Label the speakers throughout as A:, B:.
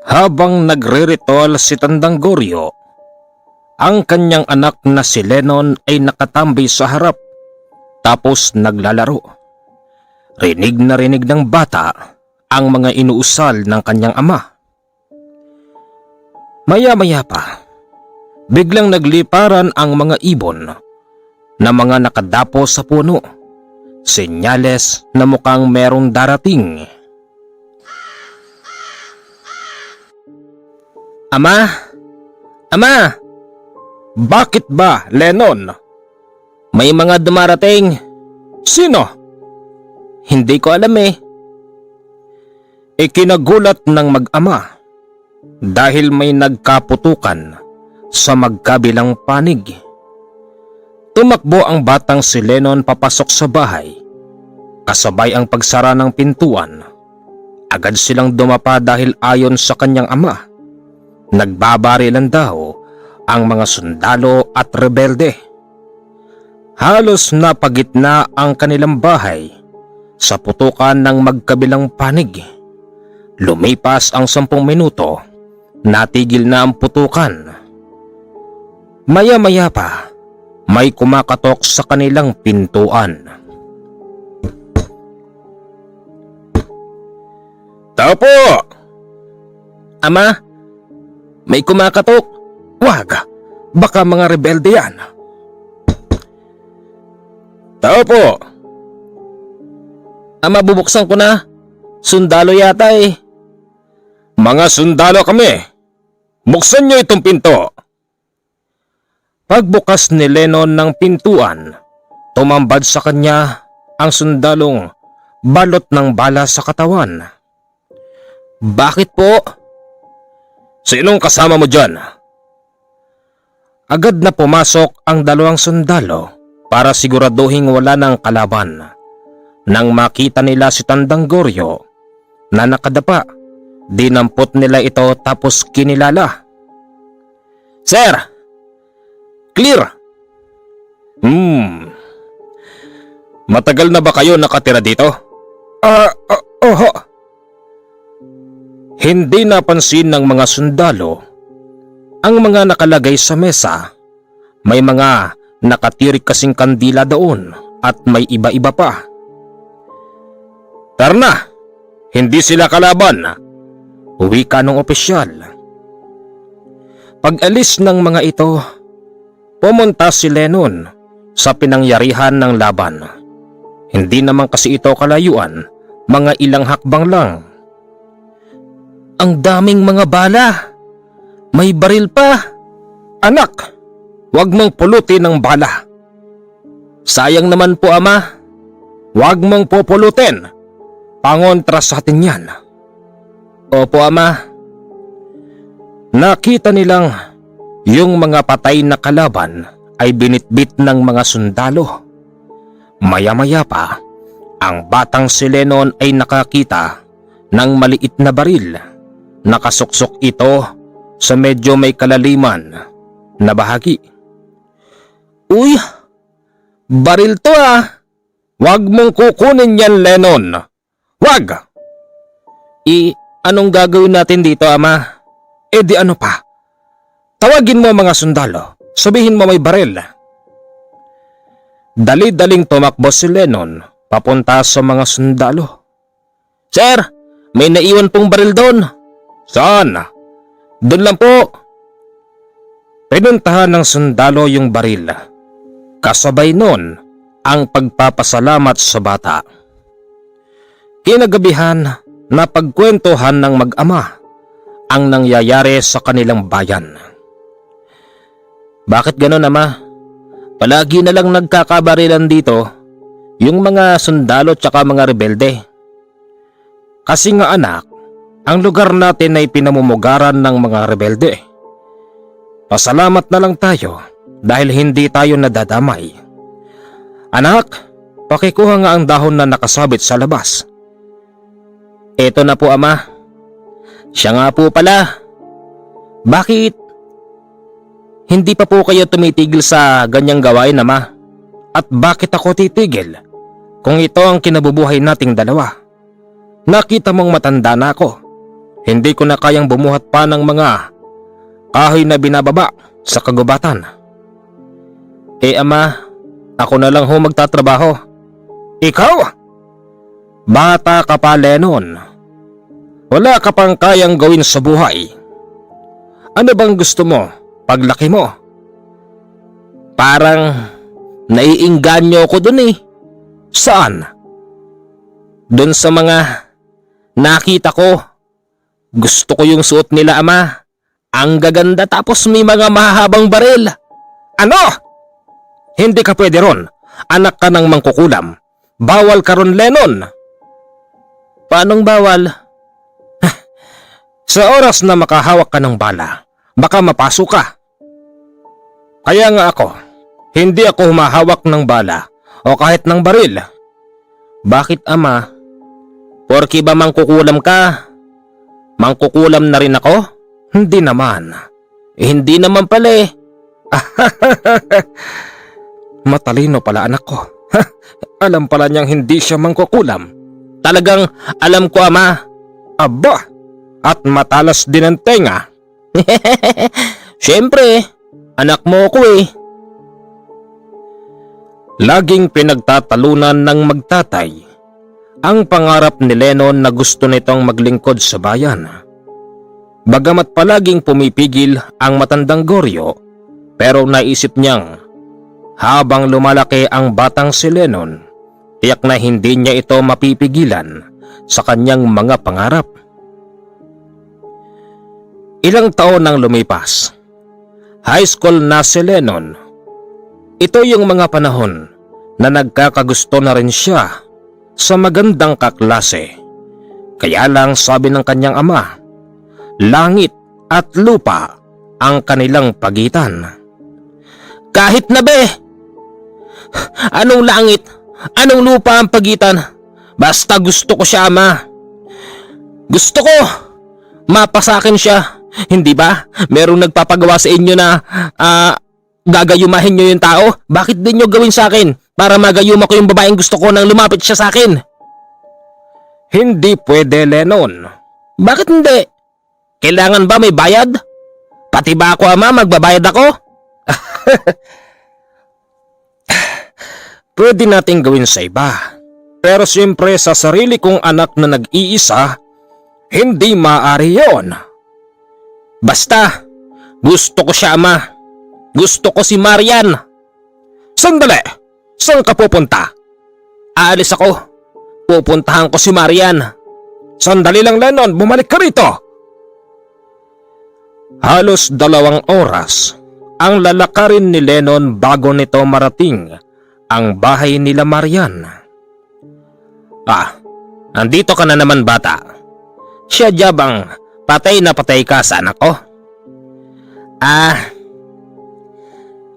A: Habang nagre-ritual si Tandang Goryo, ang kanyang anak na si Lennon ay nakatambay sa harap tapos naglalaro. Rinig na rinig ng bata ang mga inuusal ng kanyang ama. Maya-maya pa, biglang nagliparan ang mga ibon na mga nakadapo sa puno. Senyales na mukhang merong darating. Ama? Ama? Bakit ba, Lennon? May mga dumarating. Sino? Hindi ko alam eh. Ikinagulat ng mag-ama dahil may nagkaputukan sa magkabilang panig. Tumakbo ang batang si Lennon papasok sa bahay. Kasabay ang pagsara ng pintuan. Agad silang dumapa dahil ayon sa kanyang ama, nagbabarilan daw ang mga sundalo at rebelde. Halos napagitna ang kanilang bahay sa putukan ng magkabilang panig. Lumipas ang 10 minuto, natigil na ang putukan. Maya-maya pa, may kumakatok sa kanilang pintuan. Tao po! Ama, may kumakatok. Wag, baka mga rebelde yan. Tao po! Ama, bubuksan ko na. Sundalo yata eh. Mga sundalo kami. Buksan niyo itong pinto. Pagbukas ni Lennon ng pintuan, tumambad sa kanya ang sundalong balot ng bala sa katawan. Bakit po? Sinong kasama mo dyan? Agad na pumasok ang 2 sundalo para siguraduhin wala ng kalaban. Nang makita nila si Tandang Goryo na nakadapa, dinampot nila ito tapos kinilala. Sir! Clear! Matagal na ba kayo nakatira dito? Oho. Hindi napansin ng mga sundalo ang mga nakalagay sa mesa. May mga nakatirik kasing kandila doon at may iba-iba pa. Tara na! Hindi sila kalaban! Wika ng opisyal. Pag-alis ng mga ito, pumunta si Lennon sa pinangyarihan ng laban. Hindi naman kasi ito kalayuan, mga ilang hakbang lang. Ang daming mga bala. May baril pa. Anak, huwag mong pulutin ng bala. Sayang naman po, ama. Huwag mong pupulutin. Pangontra sa atin yan. Opo, ama. Nakita nilang yung mga patay na kalaban ay binitbit ng mga sundalo. Maya-maya pa, ang batang si Lennon ay nakakita ng maliit na baril. Nakasuksok ito sa medyo may kalaliman na bahagi. Uy! Baril to ah! Huwag mong kukunin yan, Lennon! Huwag! Anong gagawin natin dito, ama? Di ano pa? Tawagin mo mga sundalo. Sabihin mo may baril. Dali-daling tumakbo si Lennon papunta sa mga sundalo. Sir, may naiwan pong baril doon. Saan? Doon lang po. Pinuntahan ng sundalo yung baril. Kasabay nun ang pagpapasalamat sa bata. Kinagabihan, napagkwentuhan ng mag-ama ang nangyayari sa kanilang bayan. Bakit ganon, ama? Palagi na lang nagkakabarilan dito yung mga sundalo tsaka mga rebelde. Kasi nga anak, ang lugar natin ay pinamumugaran ng mga rebelde. Pasalamat na lang tayo dahil hindi tayo nadadamay. Anak, pakikuha nga ang dahon na nakasabit sa labas. Eto na po, ama. Siya nga po pala. Bakit hindi pa po kayo tumitigil sa ganyang gawain, ama? At bakit ako titigil kung ito ang kinabubuhay nating dalawa? Nakita mong matanda na ako. Hindi ko na kayang bumuhat pa ng mga kahoy na binababa sa kagubatan. Ama, ako na lang ho magtatrabaho. Ikaw? Bata ka pa, Lennon. Wala ka pang kayang gawin sa buhay. Ano bang gusto mo paglaki mo? Parang naiinganyo ko dun eh. Saan? Dun sa mga nakita ko. Gusto ko yung suot nila, Ama. Ang gaganda tapos may mga mahahabang baril. Ano? Hindi ka pwede ron. Anak ka ng mangkukulam. Bawal ka ron, Lennon. Paanong bawal? Sa oras na makahawak ka ng bala, baka mapasok ka. Kaya nga ako, hindi ako humahawak ng bala o kahit ng baril. Bakit, Ama? Porki ba mangkukulam ka? Mangkukulam na rin ako? Hindi naman. Hindi naman pala eh. Matalino pala anak ko. Alam pala niyang hindi siya mangkukulam. Talagang alam ko, Ama. Aba, at matalas din ang tenga. Siyempre, anak mo ko eh. Laging pinagtatalunan ng magtatay ang pangarap ni Lennon na gusto nitong maglingkod sa bayan. Bagamat palaging pumipigil ang matandang Goryo, pero naisip niyang habang lumalaki ang batang si Lennon, tiyak na hindi niya ito mapipigilan sa kanyang mga pangarap. Ilang taon nang lumipas, high school na si Lennon. Ito yung mga panahon na nagkakagusto na rin siya sa magandang kaklase. Kaya lang sabi ng kanyang ama, langit at lupa ang kanilang pagitan. Kahit na be! Anong langit? Anong lupa ang pagitan? Basta gusto ko siya, Ama. Gusto ko mapasakin siya. Hindi ba? Merong nagpapagawa sa inyo na gagayumahin nyo yung tao? Bakit din nyo gawin sa akin? Para magayuma ko yung babaeng gusto ko nang lumapit siya sa akin. Hindi pwede, Lennon. Bakit hindi? Kailangan ba may bayad? Pati ba ako, Ama, magbabayad ako? Pwede nating gawin sa iba. Pero siyempre sa sarili kong anak na nag-iisa, hindi maaari yon. Basta, gusto ko siya, Ama. Gusto ko si Marian. Sandali! Saan ka pupunta? Aalis ako. Pupuntahan ko si Marian. Sandali lang, Lennon. Bumalik ka rito. Halos 2 oras ang lalakarin ni Lennon bago nito marating ang bahay nila Marian. Andito ka na naman, bata. Siya bang patay na patay ka sa anak ko?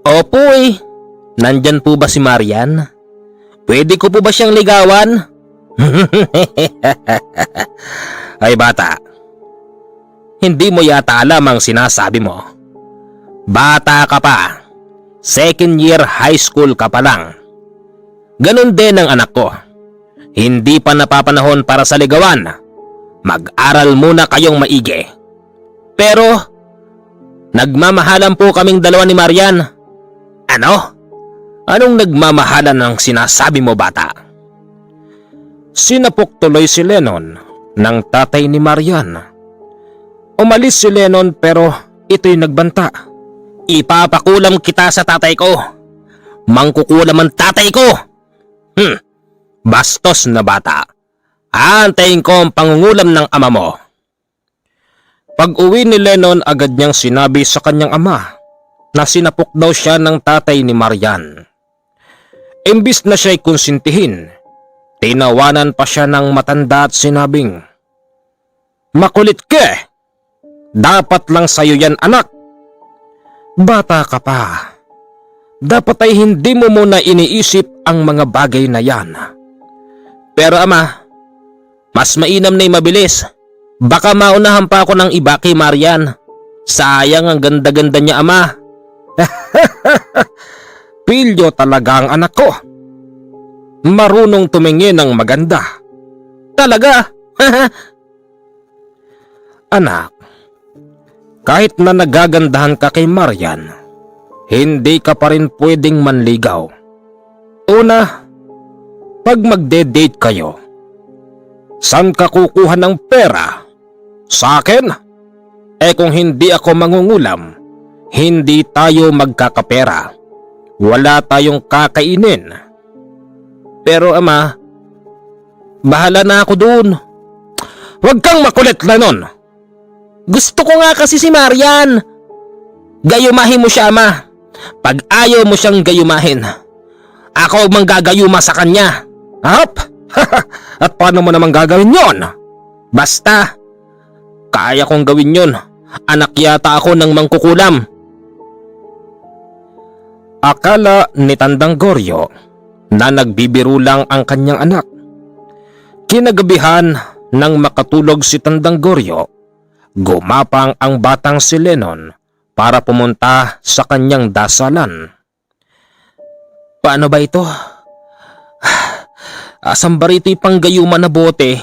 A: Opo eh. Nandyan po ba si Marian? Pwede ko po ba siyang ligawan? Ay bata, hindi mo yata alam ang sinasabi mo. Bata ka pa. 2nd year high school ka pa lang. Ganon din ang anak ko. Hindi pa napapanahon para sa ligawan. Mag-aral muna kayong maigi. Pero, nagmamahalan po kaming dalawa ni Marian. Ano? Anong nagmamahalan ng sinasabi mo, bata? Sinapok tuloy si Lennon ng tatay ni Marian. Umalis si Lennon pero ito'y nagbanta. Ipapakulam kita sa tatay ko. Mangkukulam ang tatay ko. Bastos na bata. Aantayin ko ang pangungulam ng ama mo. Pag-uwi ni Lennon, agad niyang sinabi sa kanyang ama na sinapok daw siya ng tatay ni Marian. Imbis na siya'y konsintihin, tinawanan pa siya ng matanda at sinabing, "Makulit ka! Dapat lang sa'yo yan, anak. Bata ka pa. Dapat ay hindi mo muna iniisip ang mga bagay na yan. Pero ama, mas mainam na'y mabilis. Baka maunahan pa ako ng iba kay Marian. Sayang ang ganda-ganda niya, ama." Pilyo talaga ang anak ko. Marunong tumingin ng maganda. Talaga? Anak, kahit na nagagandahan ka kay Marian, hindi ka pa rin pwedeng manligaw. Una, pag magde-date kayo, saan ka kukuha ng pera? Sa akin? Kung hindi ako mangungulam, hindi tayo magkakapera. Wala tayong kakainin. Pero ama, bahala na ako doon. Huwag kang makulit, Lennon. Gusto ko nga kasi si Marian. Gayumahin mo siya, ama. Pag ayaw mo siyang gayumahin, ako ang manggagayuma sa kanya. Hop! At paano mo naman gagawin yon? Basta, kaya kong gawin yon. Anak yata ako ng mangkukulam. Akala ni Tandang Goryo na nagbibiro lang ang kanyang anak. Kinagabihan nang makatulog si Tandang Goryo, gumapang ang batang si Lennon para pumunta sa kanyang dasalan. Paano ba ito? Asang ba rito yung gayuma na bote?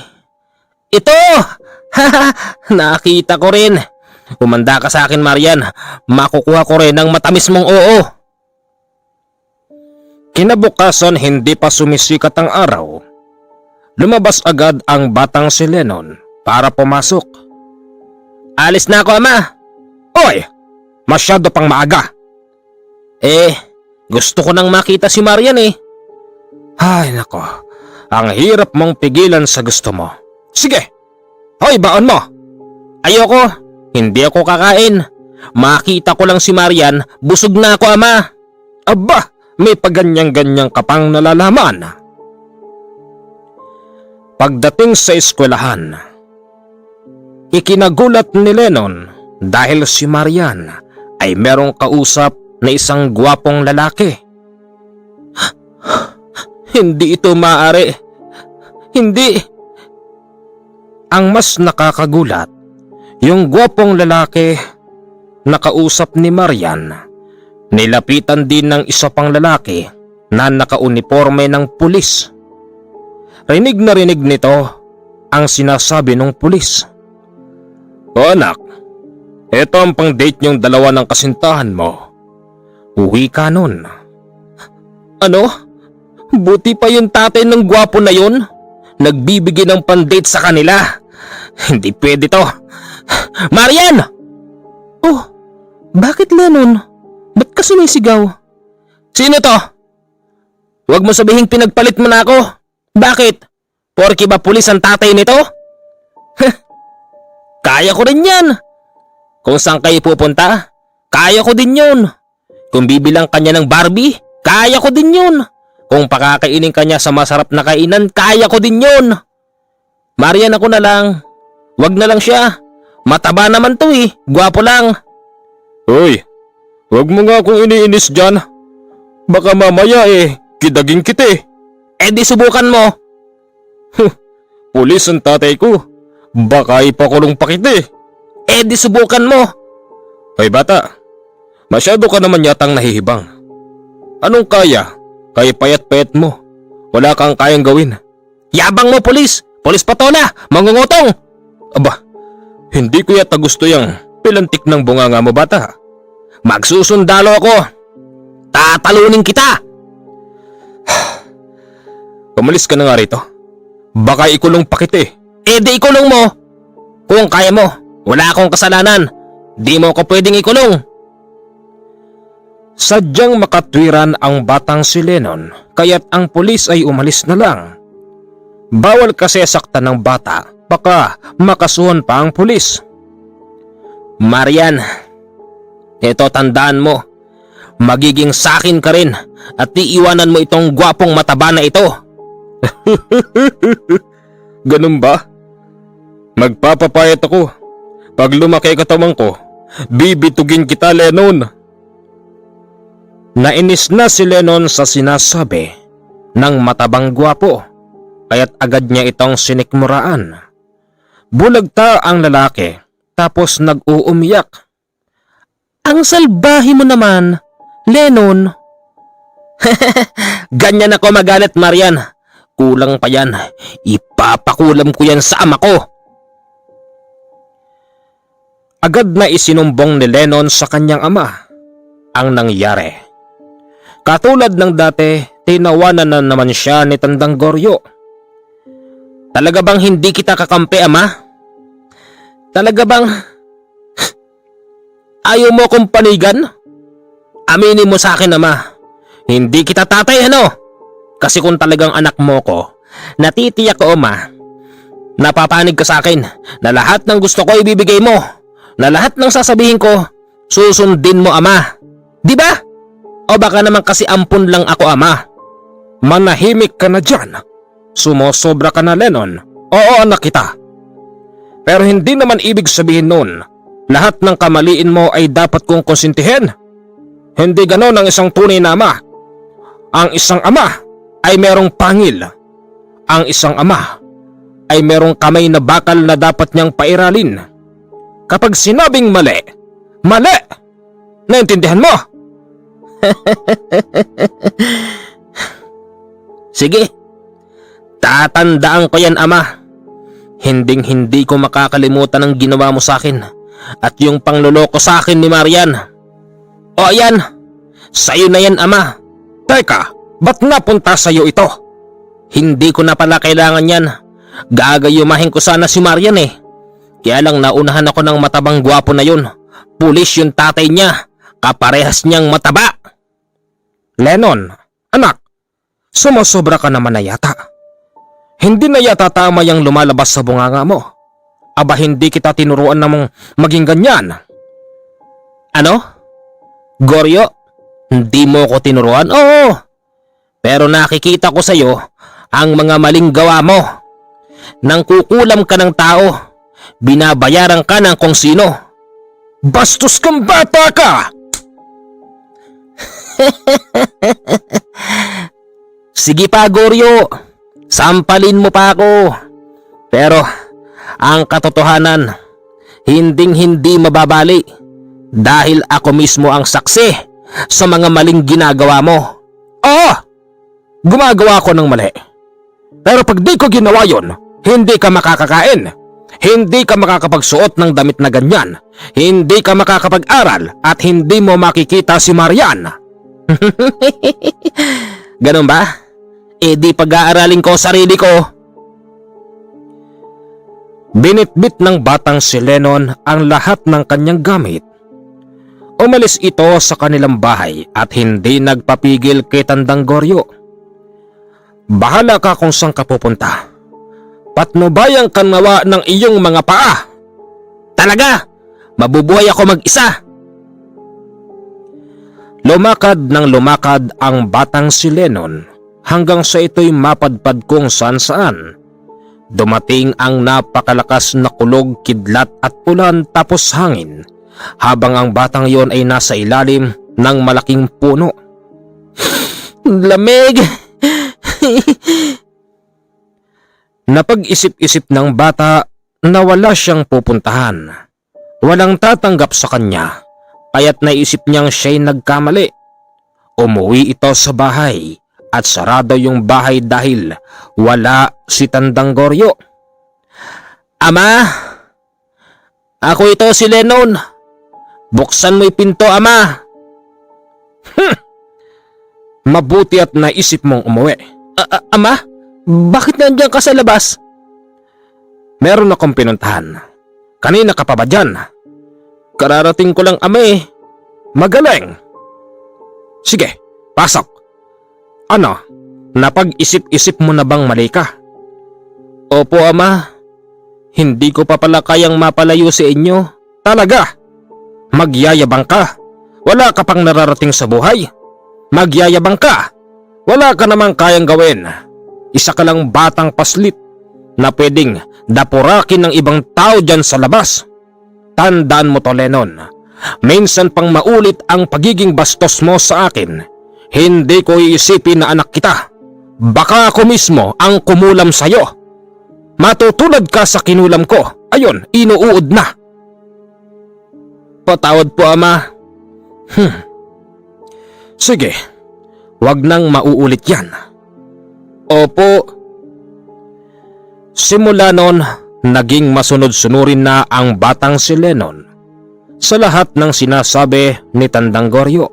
A: Ito! Nakita ko rin. Umanda ka sa akin, Marian. Makukuha ko rin ng matamis mong oo. Kinabukasan, hindi pa sumisikat ang araw. Lumabas agad ang batang si Lennon para pumasok. Alis na ako, ama. Oy! Masyado pang maaga. Gusto ko nang makita si Marian eh. Ay nako, ang hirap mong pigilan sa gusto mo. Sige, hoy baon mo. Ayoko, hindi ako kakain. Makita ko lang si Marian, busog na ako, ama. Aba, may paganyang-ganyang kapang nalalaman. Pagdating sa eskwelahan, ikinagulat ni Lennon dahil si Marian ay merong kausap na isang gwapong lalaki. Hindi ito maaari. Hindi. Ang mas nakakagulat, yung gwapong lalaki na kausap ni Marian, nilapitan din ng isa pang lalaki na nakauniforme ng pulis. Rinig na rinig nito ang sinasabi ng pulis. O anak, ito ang pang-date niyong dalawa ng kasintahan mo. Uwi ka nun. Ano? Buti pa yung tatay ng gwapo na yun? Nagbibigay ng pang-date sa kanila. Hindi pwede to. Marian! Oh, bakit Lennon? Ba't ka sumisigaw? Sino to? Huwag mo sabihing pinagpalit mo na ako. Bakit? Porke ba pulis ang tatay nito? Kaya ko rin yan. Kung saan kayo pupunta, kaya ko din yun. Kung bibilang kanya ng Barbie, kaya ko din yun. Kung pakakainin kanya sa masarap na kainan, kaya ko din yun. Marian ako na lang. Wag na lang siya. Mataba naman to eh. Gwapo lang. Hoy, wag mo nga akong iniinis dyan. Baka mamaya kidaging kita eh. Di subukan mo. Pulis ang tatay ko. Baka ipakulong pa kita eh. Di subukan mo. Hoy bata, masyado ka naman yatang nahihibang. Anong kaya? Kaya payat-payat mo. Wala kang kayang gawin. Yabang mo, pulis! Pulis patola! Mangungutong! Aba, hindi ko yata gusto yung pilantik ng bunganga mo, bata. Magsusundalo ako. Tatalunin kita! Umalis ka na nga rito. Baka ikulong pa kita eh. Di ikulong mo. Kung kaya mo, wala akong kasalanan. Di mo ako pwedeng ikulong. Sadyang makatwiran ang batang si Lennon, kaya't ang pulis ay umalis na lang. Bawal kasi saktan ng bata, baka makasuhan pa ang pulis. Marian, ito tandaan mo, magiging sakin ka rin at iiwanan mo itong gwapong mataba na ito. Ganun ba? Magpapapayat ako. Pag lumaki katawan ko, bibitugin kita, Lennon. Nainis na si Lennon sa sinasabi ng matabang gwapo, kaya't agad niya itong sinikmuraan. Bulagta ang lalaki, tapos nag-uumiyak. Ang salbahe mo naman, Lennon. Ganyan ako magalit, Marian. Kulang pa yan. Ipapakulam ko yan sa ama ko. Agad na isinumbong ni Lennon sa kanyang ama ang nangyari. Katulad ng dati, tinawanan na naman siya ni Tandang Goryo. Talaga bang hindi kita kakampi, ama? Talaga bang ayaw mo kong panigan? Aminin mo sa akin, ama. Hindi kita tatay, ano? Kasi kung talagang anak mo ko, natitiyak ko, ama, napapanig ka sa akin na lahat ng gusto ko ibibigay mo, na lahat ng sasabihin ko, susundin mo, ama. Di ba? O baka naman kasi ampun lang ako, ama. Manahimik ka na dyan. Sumosobra ka na, Lennon. Oo, anak kita. Pero hindi naman ibig sabihin nun, lahat ng kamaliin mo ay dapat kong konsintihin. Hindi ganon ang isang tunay na ama. Ang isang ama ay merong pangil. Ang isang ama ay merong kamay na bakal na dapat niyang pairalin. Kapag sinabing mali, mali! Naintindihan mo? Sige, tatandaan ko yan, ama. Hinding-hindi ko makakalimutan ang ginawa mo sa akin at yung pangluloko sa akin ni Marian. O ayan, sa'yo na yan, ama. Teka, ba't napunta sa'yo ito? Hindi ko na pala kailangan yan. Gagayumahin ko sana si Marian eh. Kaya lang naunahan ako ng matabang gwapo na yun. Pulis yung tatay niya. Kaparehas niyang mataba. Lennon, anak, sumusobra ka naman na yata. Hindi na yata tama yung lumalabas sa bunganga mo. Aba, hindi kita tinuruan namang maging ganyan. Ano? Goryo, hindi mo ko tinuruan? Oo. Pero nakikita ko sa'yo ang mga maling gawa mo. Nang kukulam ka ng tao, binabayaran ka ng kung sino. Bastos kang bata ka! Sige pa, Goryo. Sampalin mo pa ako. Pero ang katotohanan, hinding-hindi mababali dahil ako mismo ang saksi sa mga maling ginagawa mo. Oo, gumagawa ako ng mali. Pero pag di ko ginawa yon, hindi ka makakakain. Hindi ka makakapagsuot ng damit na ganyan. Hindi ka makakapag-aral at hindi mo makikita si Marian. Ganun ba? E di pag-aaralin ko sarili ko. Binitbit ng batang si Lennon ang lahat ng kanyang gamit. Umalis ito sa kanilang bahay at hindi nagpapigil kay Tandang Goryo. Bahala ka kung saan ka pupunta. Patnubayan ka nawa ng iyong mga paa. Talaga, mabubuhay ako mag-isa. Lumakad ng lumakad ang batang si Lennon hanggang sa ito'y mapadpad kung saan-saan. Dumating ang napakalakas na kulog, kidlat at ulan tapos hangin habang ang batang yon ay nasa ilalim ng malaking puno. Lamig! Napag-isip-isip ng bata na wala siyang pupuntahan. Walang tatanggap sa kanya, kaya't naisip niyang siya'y nagkamali. Umuwi ito sa bahay at sarado yung bahay dahil wala si Tandang Goryo. Ama! Ako ito si Lennon. Buksan mo'y pinto, ama. Mabuti at naisip mong umuwi. Ama? Bakit nandiyan ka sa labas? Meron akong pinuntahan. Kanina ka pa ba dyan? Kararating ko lang, ama eh. Magaling. Sige, pasok. Ano? Napag-isip-isip mo na bang mali ka? Opo, ama. Hindi ko pa pala kayang mapalayo sa inyo. Talaga? Magyayabang ka. Wala ka pang nararating sa buhay. Magyayabang ka. Wala ka namang kayang gawin. Isa ka lang batang paslit na pwedeng dapurakin ng ibang tao dyan sa labas. Tandaan mo to, Lennon. Minsan pang maulit ang pagiging bastos mo sa akin. Hindi ko iisipin na anak kita. Baka ako mismo ang kumulam sa'yo. Matutulad ka sa kinulam ko. Ayun, inuuod na. Patawad po, ama. Sige, wag nang mauulit yan. Opo. Simula noon, naging masunod-sunurin na ang batang si Lennon sa lahat ng sinasabi ni Tandang Goryo.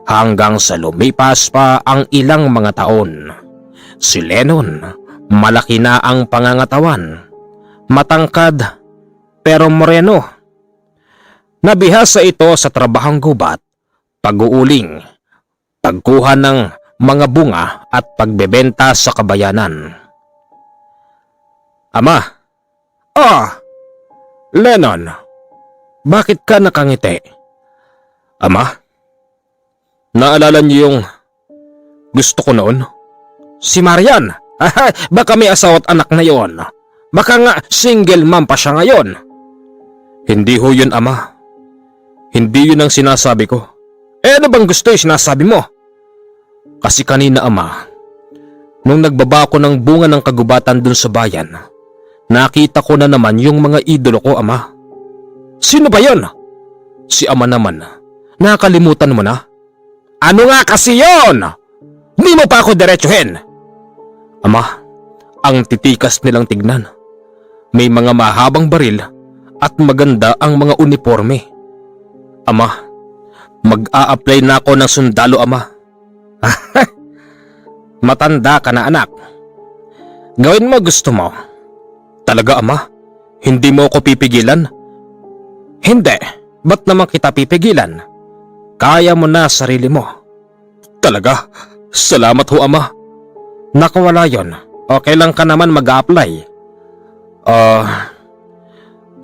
A: Hanggang sa lumipas pa ang ilang mga taon. Si Lennon, malaki na ang pangangatawan. Matangkad pero moreno. Nabihasa ito sa trabahong gubat, pag-uuling, pagkuha ng mga bunga at pagbebenta sa kabayanan. Ama. Lennon, bakit ka nakangiti? Ama, naalala niyo yung gusto ko noon? Si Marian. Baka may asawa at anak na yon. Baka nga single mom pa siya ngayon. Hindi ho yun, ama. Hindi yun ang sinasabi ko. Ano bang gusto yung sinasabi mo? Kasi kanina, ama, nung nagbaba ako ng bunga ng kagubatan dun sa bayan, nakita ko na naman yung mga idolo ko, ama. Sino ba yon? Si ama naman. Nakalimutan mo na? Ano nga kasi yon? Di mo pa ako diretsuhin. Ama, ang titikas nilang tignan. May mga mahabang baril at maganda ang mga uniforme. Ama, mag-a-apply na ako ng sundalo, ama. Matanda ka na, anak. Gawin mo gusto mo. Talaga, ama? Hindi mo ako pipigilan? Hindi. Ba't naman kita pipigilan? Kaya mo na sarili mo. Talaga? Salamat ho, ama. Naku, wala yun. Okay lang ka naman mag-a-apply.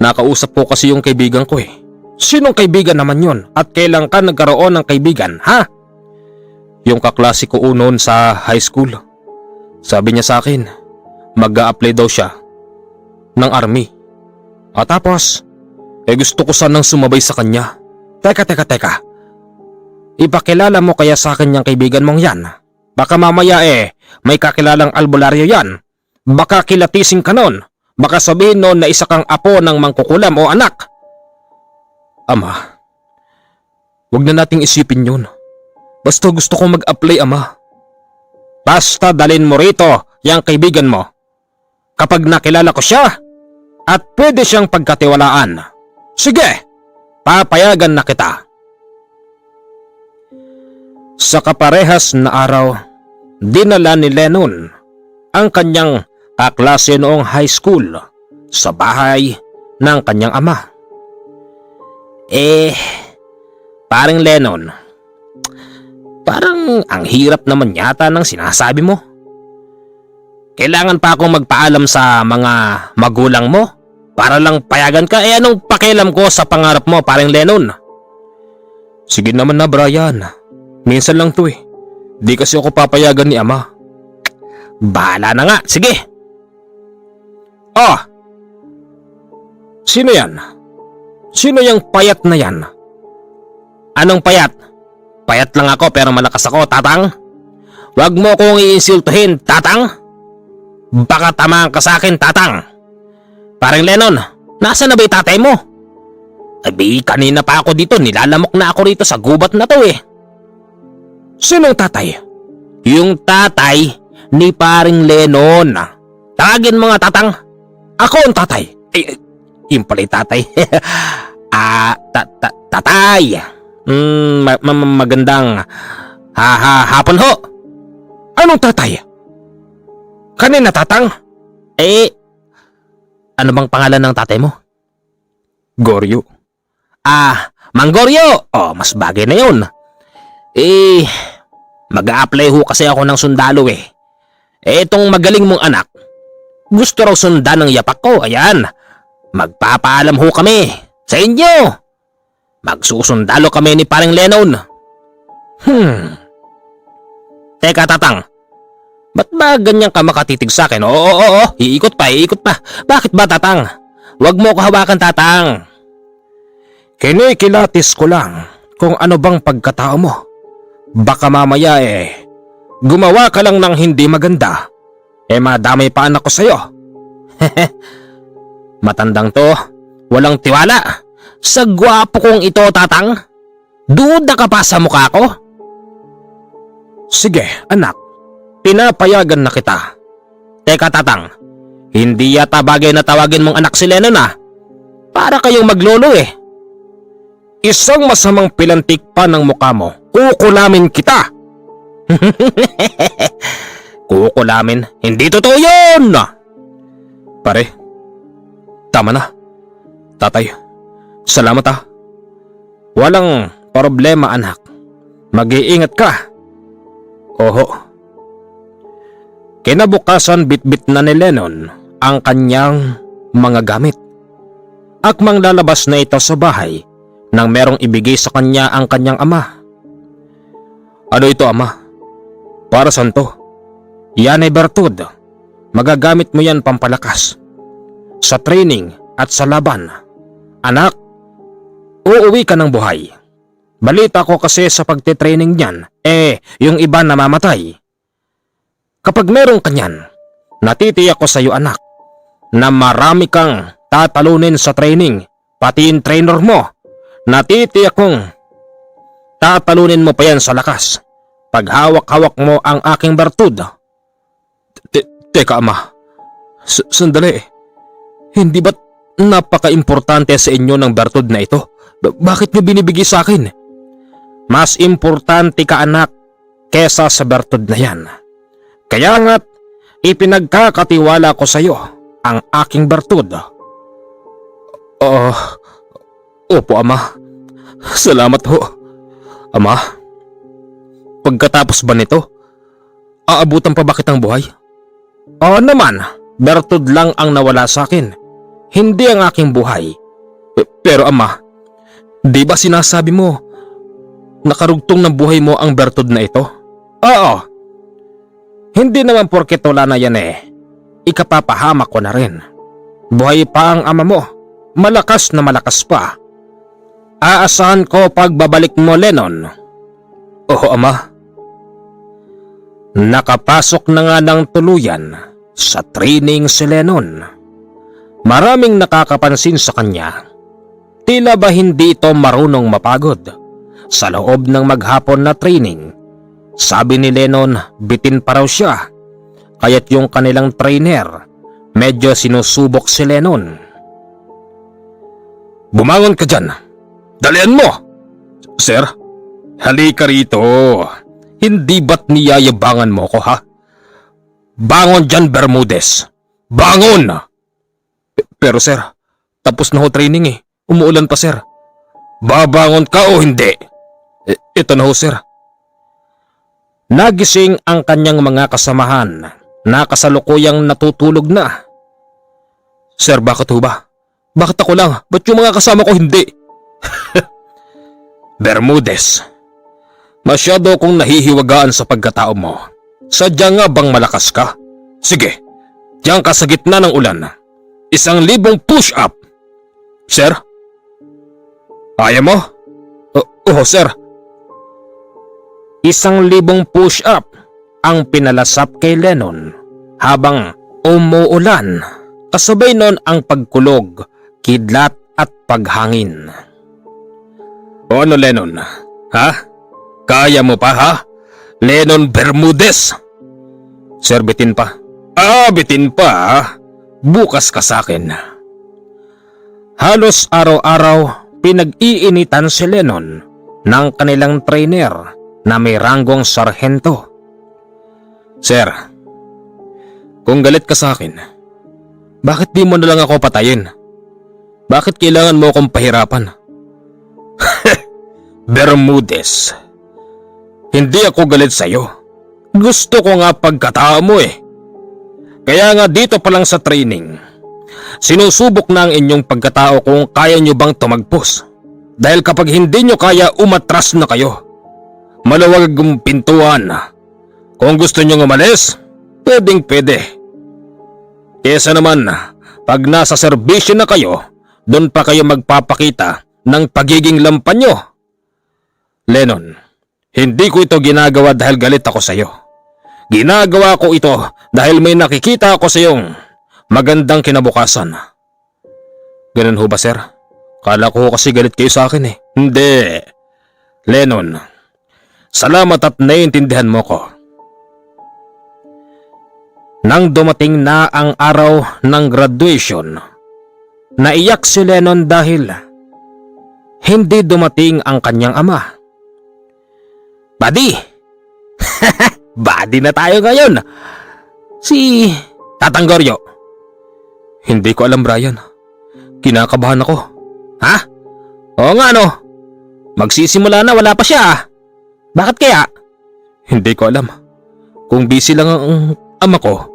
A: Nakausap ko kasi yung kaibigan ko eh. Sinong kaibigan naman yun? At kailan ka nagkaroon ng kaibigan, ha? Yung kaklase ko noon sa high school. Sabi niya sa akin, mag-a-apply daw siya ng army. At tapos, gusto ko sanang sumabay sa kanya. Teka. Ipakilala mo kaya sa akin yung kaibigan mong yan. Baka mamaya may kakilalang albularyo yan. Baka kilatisin ka nun. Baka sabihin nun na isa kang apo ng mangkukulam o anak. Ama, wag na nating isipin yun. Basta gusto kong mag-apply, ama. Basta dalhin mo rito yung kaibigan mo. Kapag nakilala ko siya at pwede siyang pagkatiwalaan, sige, papayagan na kita. Sa kaparehas na araw, dinala ni Lennon ang kanyang kaklase noong high school sa bahay ng kanyang ama. Paring Lennon, parang ang hirap naman yata ng sinasabi mo. Kailangan pa akong magpaalam sa mga magulang mo para lang payagan ka. Anong pakialam ko sa pangarap mo, paring Lennon? Sige naman na, Brian. Minsan lang to eh. Di kasi ako papayagan ni ama. Bahala na nga, sige. Sino yan? Sino yung payat na yan? Anong payat? Payat lang ako pero malakas ako, tatang. Huwag mo kong iinsultuhin, tatang. Baka tamaan ka sa akin, tatang. Parang Lennon, nasa na ba yung tatay mo? Kanina pa ako dito, nilalamok na ako rito sa gubat na to eh. Sinong tatay? Yung tatay ni paring Lennon. Tawagin mo nga, tatang. Ako ang tatay. Yung pala yung tatay. Tatay. Magandang hapon ho. Anong tatay? Kanina, tatang? Ano bang pangalan ng tatay mo? Goryo. Mang Goryo. Mas bagay na yun. Mag-a-apply ho kasi ako ng sundalo eh. Itong magaling mong anak, gusto raw sundan ng yapak ko. Ayan, magpapaalam ho kami sa inyo. Magsusundalo kami ni paring Lennon. Teka, tatang. Ba't ba ganyan ka makatitig sa akin? Oo. Iikot pa. Bakit ba, tatang? Huwag mo ko hawakan, tatang. Kinikilatis ko lang kung ano bang pagkatao mo. Baka mamaya gumawa ka lang ng hindi maganda. Madamay pa anak ko sa'yo. Matandang to, walang tiwala. Sa gwapo kong ito, tatang. Duda ka pa sa mukha ko? Sige, anak. Pinapayagan na kita. Teka, tatang. Hindi yata bagay na tawagin mong anak si Lennon ah. Para kayong maglolo eh. isang masamang pilantik pa ng mukha mo, kukulamin kita. Kukulamin? Hindi totoo yun! Pare, tama na. Tatay, salamat ah. Walang problema anak. Mag-iingat ka. Oho. Kinabukasan bitbit na ni Lennon ang kanyang mga gamit. Akmang lalabas na ito sa bahay nang merong ibigay sa kanya ang kanyang ama. Ano ito ama? Para saan to? Yan ay bertud. Magagamit mo yan pampalakas. Sa training at sa laban. Anak, uuwi ka ng buhay. Balita ko kasi sa pagtitraining niyan, yung iba namamatay. Kapag meron kanyan, natitiyak ko sa iyo anak, na marami kang tatalunin sa training, pati yung trainer mo. Natitiyak kong tatalunin mo pa yan sa lakas. Pag hawak-hawak mo ang aking bertud. Teka ama, sandali. Hindi ba't napaka-importante sa inyo ng bertud na ito? Bakit niyo binibigay sa akin? Mas importante ka anak kesa sa bertud na yan. Kaya nga't ipinagkakatiwala ko sa iyo ang aking bertud. Opo ama. Salamat ho. Ama, pagkatapos ba nito, aabutan pa ba kitang buhay? Oo naman, bertud lang ang nawala sa akin. Hindi ang aking buhay. Pero ama, di ba sinasabi mo nakarugtong ng buhay mo ang bertud na ito? Oo. Hindi naman porket wala na yan ikapapahamak ko na rin. Buhay pa ang ama mo. Malakas na malakas pa. Aasahan ko pagbabalik mo, Lennon. Oo, ama. Nakapasok na nga ng tuluyan sa training si Lennon. Maraming nakakapansin sa kanya. Tila ba hindi ito marunong mapagod sa loob ng maghapon na training. Sabi ni Lennon, bitin pa raw siya. Kaya't yung kanilang trainer, medyo sinusubok si Lennon. Bumangon ka dyan. Dalian mo! Sir, halika rito. Hindi ba't niyayabangan mo ko ha? Bangon dyan, Bermudez. Bangon! Pero sir, tapos na ho training Umuulan pa sir. Babangon ka o hindi? Ito na ho sir. Nagising ang kanyang mga kasamahan na kasalukuyang natutulog na. Sir, bakit ho ba? Bakit ako lang? Ba't yung mga kasama ko hindi? Bermudez, masyado akong nahihiwagaan sa pagkatao mo. Sadya nga bang malakas ka? Sige, diyan ka sa gitna ng ulan. 1,000 push-up. Sir? Kaya mo? Oo sir. 1,000 push-up ang pinalasap kay Lennon habang umuulan. Kasabay nun ang pagkulog, kidlat at paghangin. O ano Lennon? Ha? Kaya mo pa ha? Lennon Bermudez? Sir, bitin pa. Bitin pa. Bukas ka sa akin. Halos araw-araw pinag-iinitan si Lennon ng kanilang trainer na may ranggong sarhento. Sir, kung galit ka sa akin, bakit di mo na lang ako patayin? Bakit kailangan mo akong pahirapan? Bermudez, hindi ako galit sa'yo. Gusto ko nga pagkatao mo Kaya nga dito pa lang sa training, sinusubok na ang inyong pagkatao kung kaya nyo bang tumagpos. Dahil kapag hindi nyo kaya, umatras na kayo. Maluwag ang pintuan. Kung gusto nyo umalis, pwedeng pwede. Kesa naman, pag nasa serbisyo na kayo, doon pa kayo magpapakita ng pagiging lampan nyo. Lennon, hindi ko ito ginagawa dahil galit ako sa iyo. Ginagawa ko ito dahil may nakikita ako sa iyong magandang kinabukasan. Ganun ho ba sir? Kala ko kasi galit kayo sa akin Hindi. Lennon, salamat at naiintindihan mo ko. Nang dumating na ang araw ng graduation, naiyak si Lennon dahil hindi dumating ang kanyang ama. Buddy! Buddy na tayo ngayon! Si Tatang Goryo. Hindi ko alam, Brian. Kinakabahan ako. Ha? Oo nga no. Magsisimula na, wala pa siya ah. Bakit kaya? Hindi ko alam. Kung busy lang ang ama ko,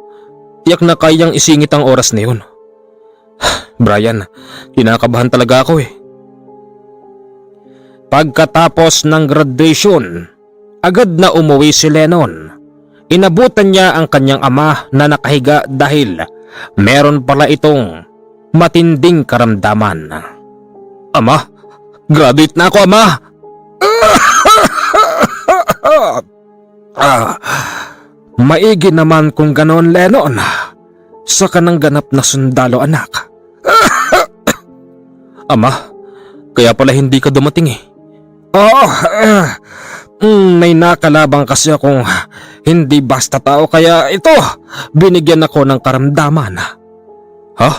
A: tiyak na kayang isingit ang oras na yun. Brian, kinakabahan talaga ako eh. Pagkatapos ng graduation, agad na umuwi si Lennon. Inabutan niya ang kanyang ama na nakahiga dahil meron pala itong matinding karamdaman. Ama, graduate na ako, ama! Maigi naman kung ganon, Lennon. Sa kanang ganap na sundalo, anak. Ama, kaya pala hindi ka dumating eh. Oo, may nakalabang kasi akong hindi basta tao kaya ito, binigyan ako ng karamdaman. Ha?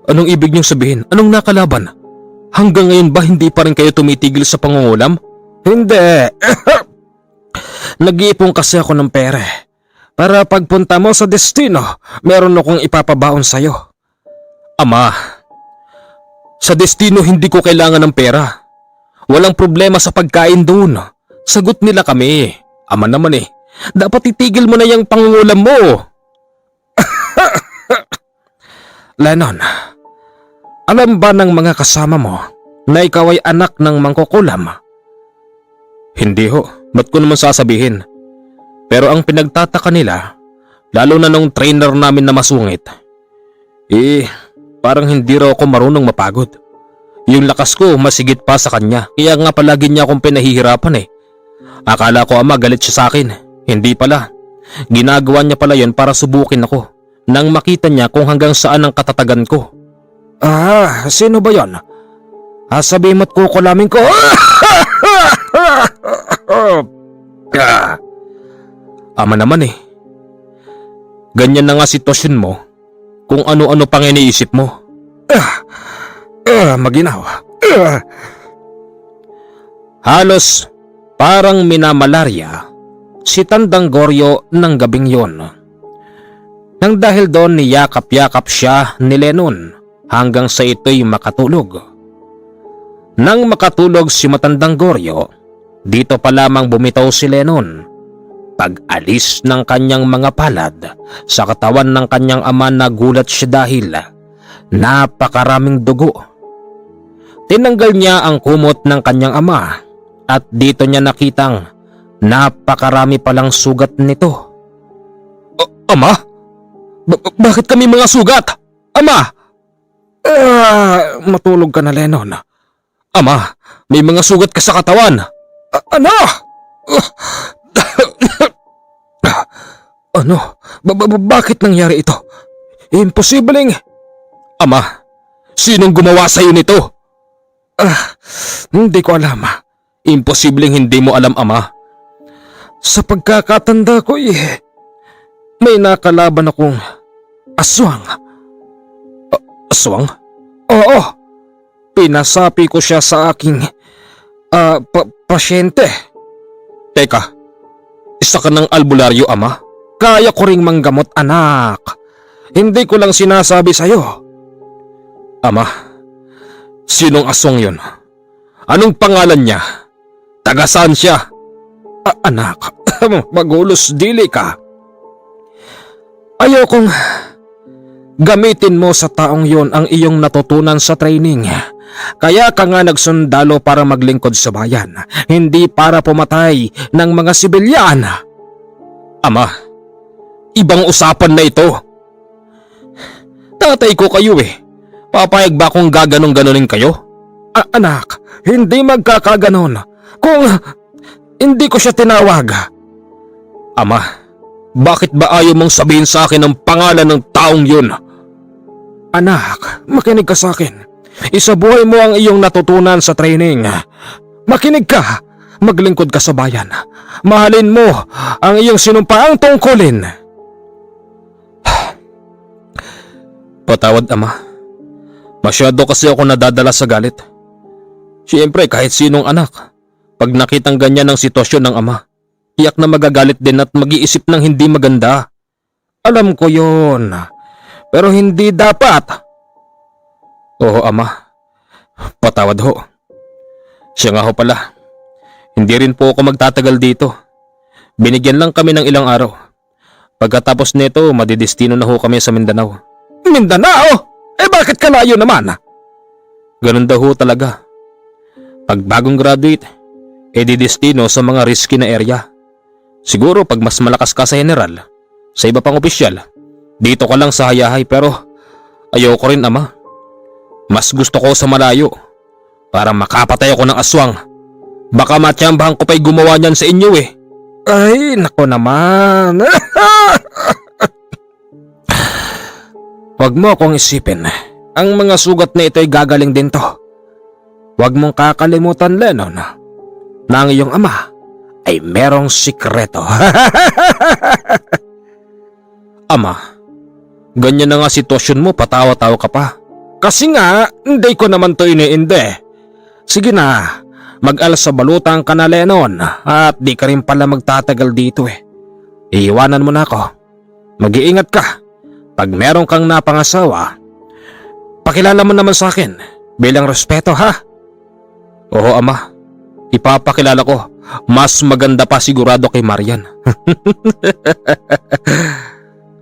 A: Anong ibig niyong sabihin? Anong nakalaban? Hanggang ngayon ba hindi pa rin kayo tumitigil sa pangungulam? Hindi. Nag-iipon kasi ako ng pera para pagpunta mo sa destino, meron akong ipapabaon sa'yo. Ama, sa destino hindi ko kailangan ng pera. Walang problema sa pagkain doon. Sagot nila kami. Ama naman eh. Dapat itigil mo na yung pangungulam mo. Lennon, alam ba ng mga kasama mo na ikaw ay anak ng mangkukulam? Hindi ho. Ba't ko naman sasabihin? Pero ang pinagtataka nila, lalo na nung trainer namin na masungit, parang hindi raw ako marunong mapagod. Yung lakas ko masigit pa sa kanya, kaya nga palagi niya akong pinahihirapan eh. Akala ko ama galit siya sa akin, hindi pala. Ginagawa niya pala yon para subukin ako, nang makita niya kung hanggang saan ang katatagan ko. Sino ba yon? Sabihin mo't kukulamin ko. Ama naman eh. Ganyan na nga sitwasyon mo, kung ano-ano pang iniisip mo. Maginaw. Halos parang minamalarya si Tandang Goryo ng gabing yon. Nang dahil doon niyakap-yakap siya ni Lennon hanggang sa ito'y makatulog. Nang makatulog si Matandang Goryo, dito pa lamang bumitaw si Lennon. Pag-alis ng kanyang mga palad sa katawan ng kanyang ama, nagulat siya dahil napakaraming dugo. Tinanggal niya ang kumot ng kanyang ama at dito niya nakitang napakarami palang sugat nito. Ama? Bakit kami mga sugat? Ama! Matulog ka na, Lennon. Ama, may mga sugat ka sa katawan. Ano? Ano? Bakit nangyari ito? Imposibleng... Ama, sinong gumawa sa'yo nito? Hindi ko alam. Imposibleng hindi mo alam, ama. Sa pagkakatanda ko may nakalaban akong aswang. Aswang? Oo. Pinasapi ko siya sa aking pasyente. Teka, isa ka ng albularyo, ama? Kaya ko ring manggamot, anak. Hindi ko lang sinasabi sa'yo. Ama, sinong aswang yun? Anong pangalan niya? Taga saan siya? Anak, magulos dili ka. Ayokong gamitin mo sa taong yon ang iyong natutunan sa training. Kaya ka nga nagsundalo para maglingkod sa bayan, hindi para pumatay ng mga sibilyan. Ama, ibang usapan na ito. Tatay ko kayo eh. Papayag ba kung gaganong-ganonin kayo? Anak, hindi magkakaganon kung hindi ko siya tinawag. Ama, bakit ba ayaw mong sabihin sa akin ang pangalan ng taong yun? Anak, makinig ka sa akin. Isabuhay mo ang iyong natutunan sa training. Makinig ka, maglingkod ka sa bayan. Mahalin mo ang iyong sinumpaang tungkulin. Patawad, ama. Masyado kasi ako nadadala sa galit. Siyempre kahit sinong anak, pag nakitang ganyan ang sitwasyon ng ama, tiyak na magagalit din at mag-iisip ng hindi maganda. Alam ko yon, pero hindi dapat. Oo ama, patawad ho. Siya nga ho pala, hindi rin po ako magtatagal dito. Binigyan lang kami ng ilang araw. Pagkatapos nito, madidestino na ho kami sa Mindanao. Mindanao? Eh bakit kalayo naman? Ganun daw ho talaga. Pag bagong graduate, didestino sa mga risky na area. Siguro pag mas malakas ka sa general, sa iba pang opisyal, dito ka lang sa hayahay pero ayoko rin ama. Mas gusto ko sa malayo para makapatay ako ng aswang. Baka matiyambahan ko pa'y gumawa niyan sa inyo eh. Ay, nako naman. Huwag mo akong isipin. Ang mga sugat na ito ay gagaling din to. Huwag mong kakalimutan, Lennon, na ang iyong ama ay merong sikreto. Ama, ganyan na nga sitwasyon mo, patawa-tawa ka pa. Kasi nga, hindi ko naman to iniinde. Sige na, mag-alas sa balutang ka na, Lennon, at di ka rin pala magtatagal dito eh. Iiwanan mo na ako. Mag-iingat ka. Pag meron kang napangasawa, pakilala mo naman sa akin bilang respeto ha. Oo ama, ipapakilala ko. Mas maganda pa sigurado kay Marian.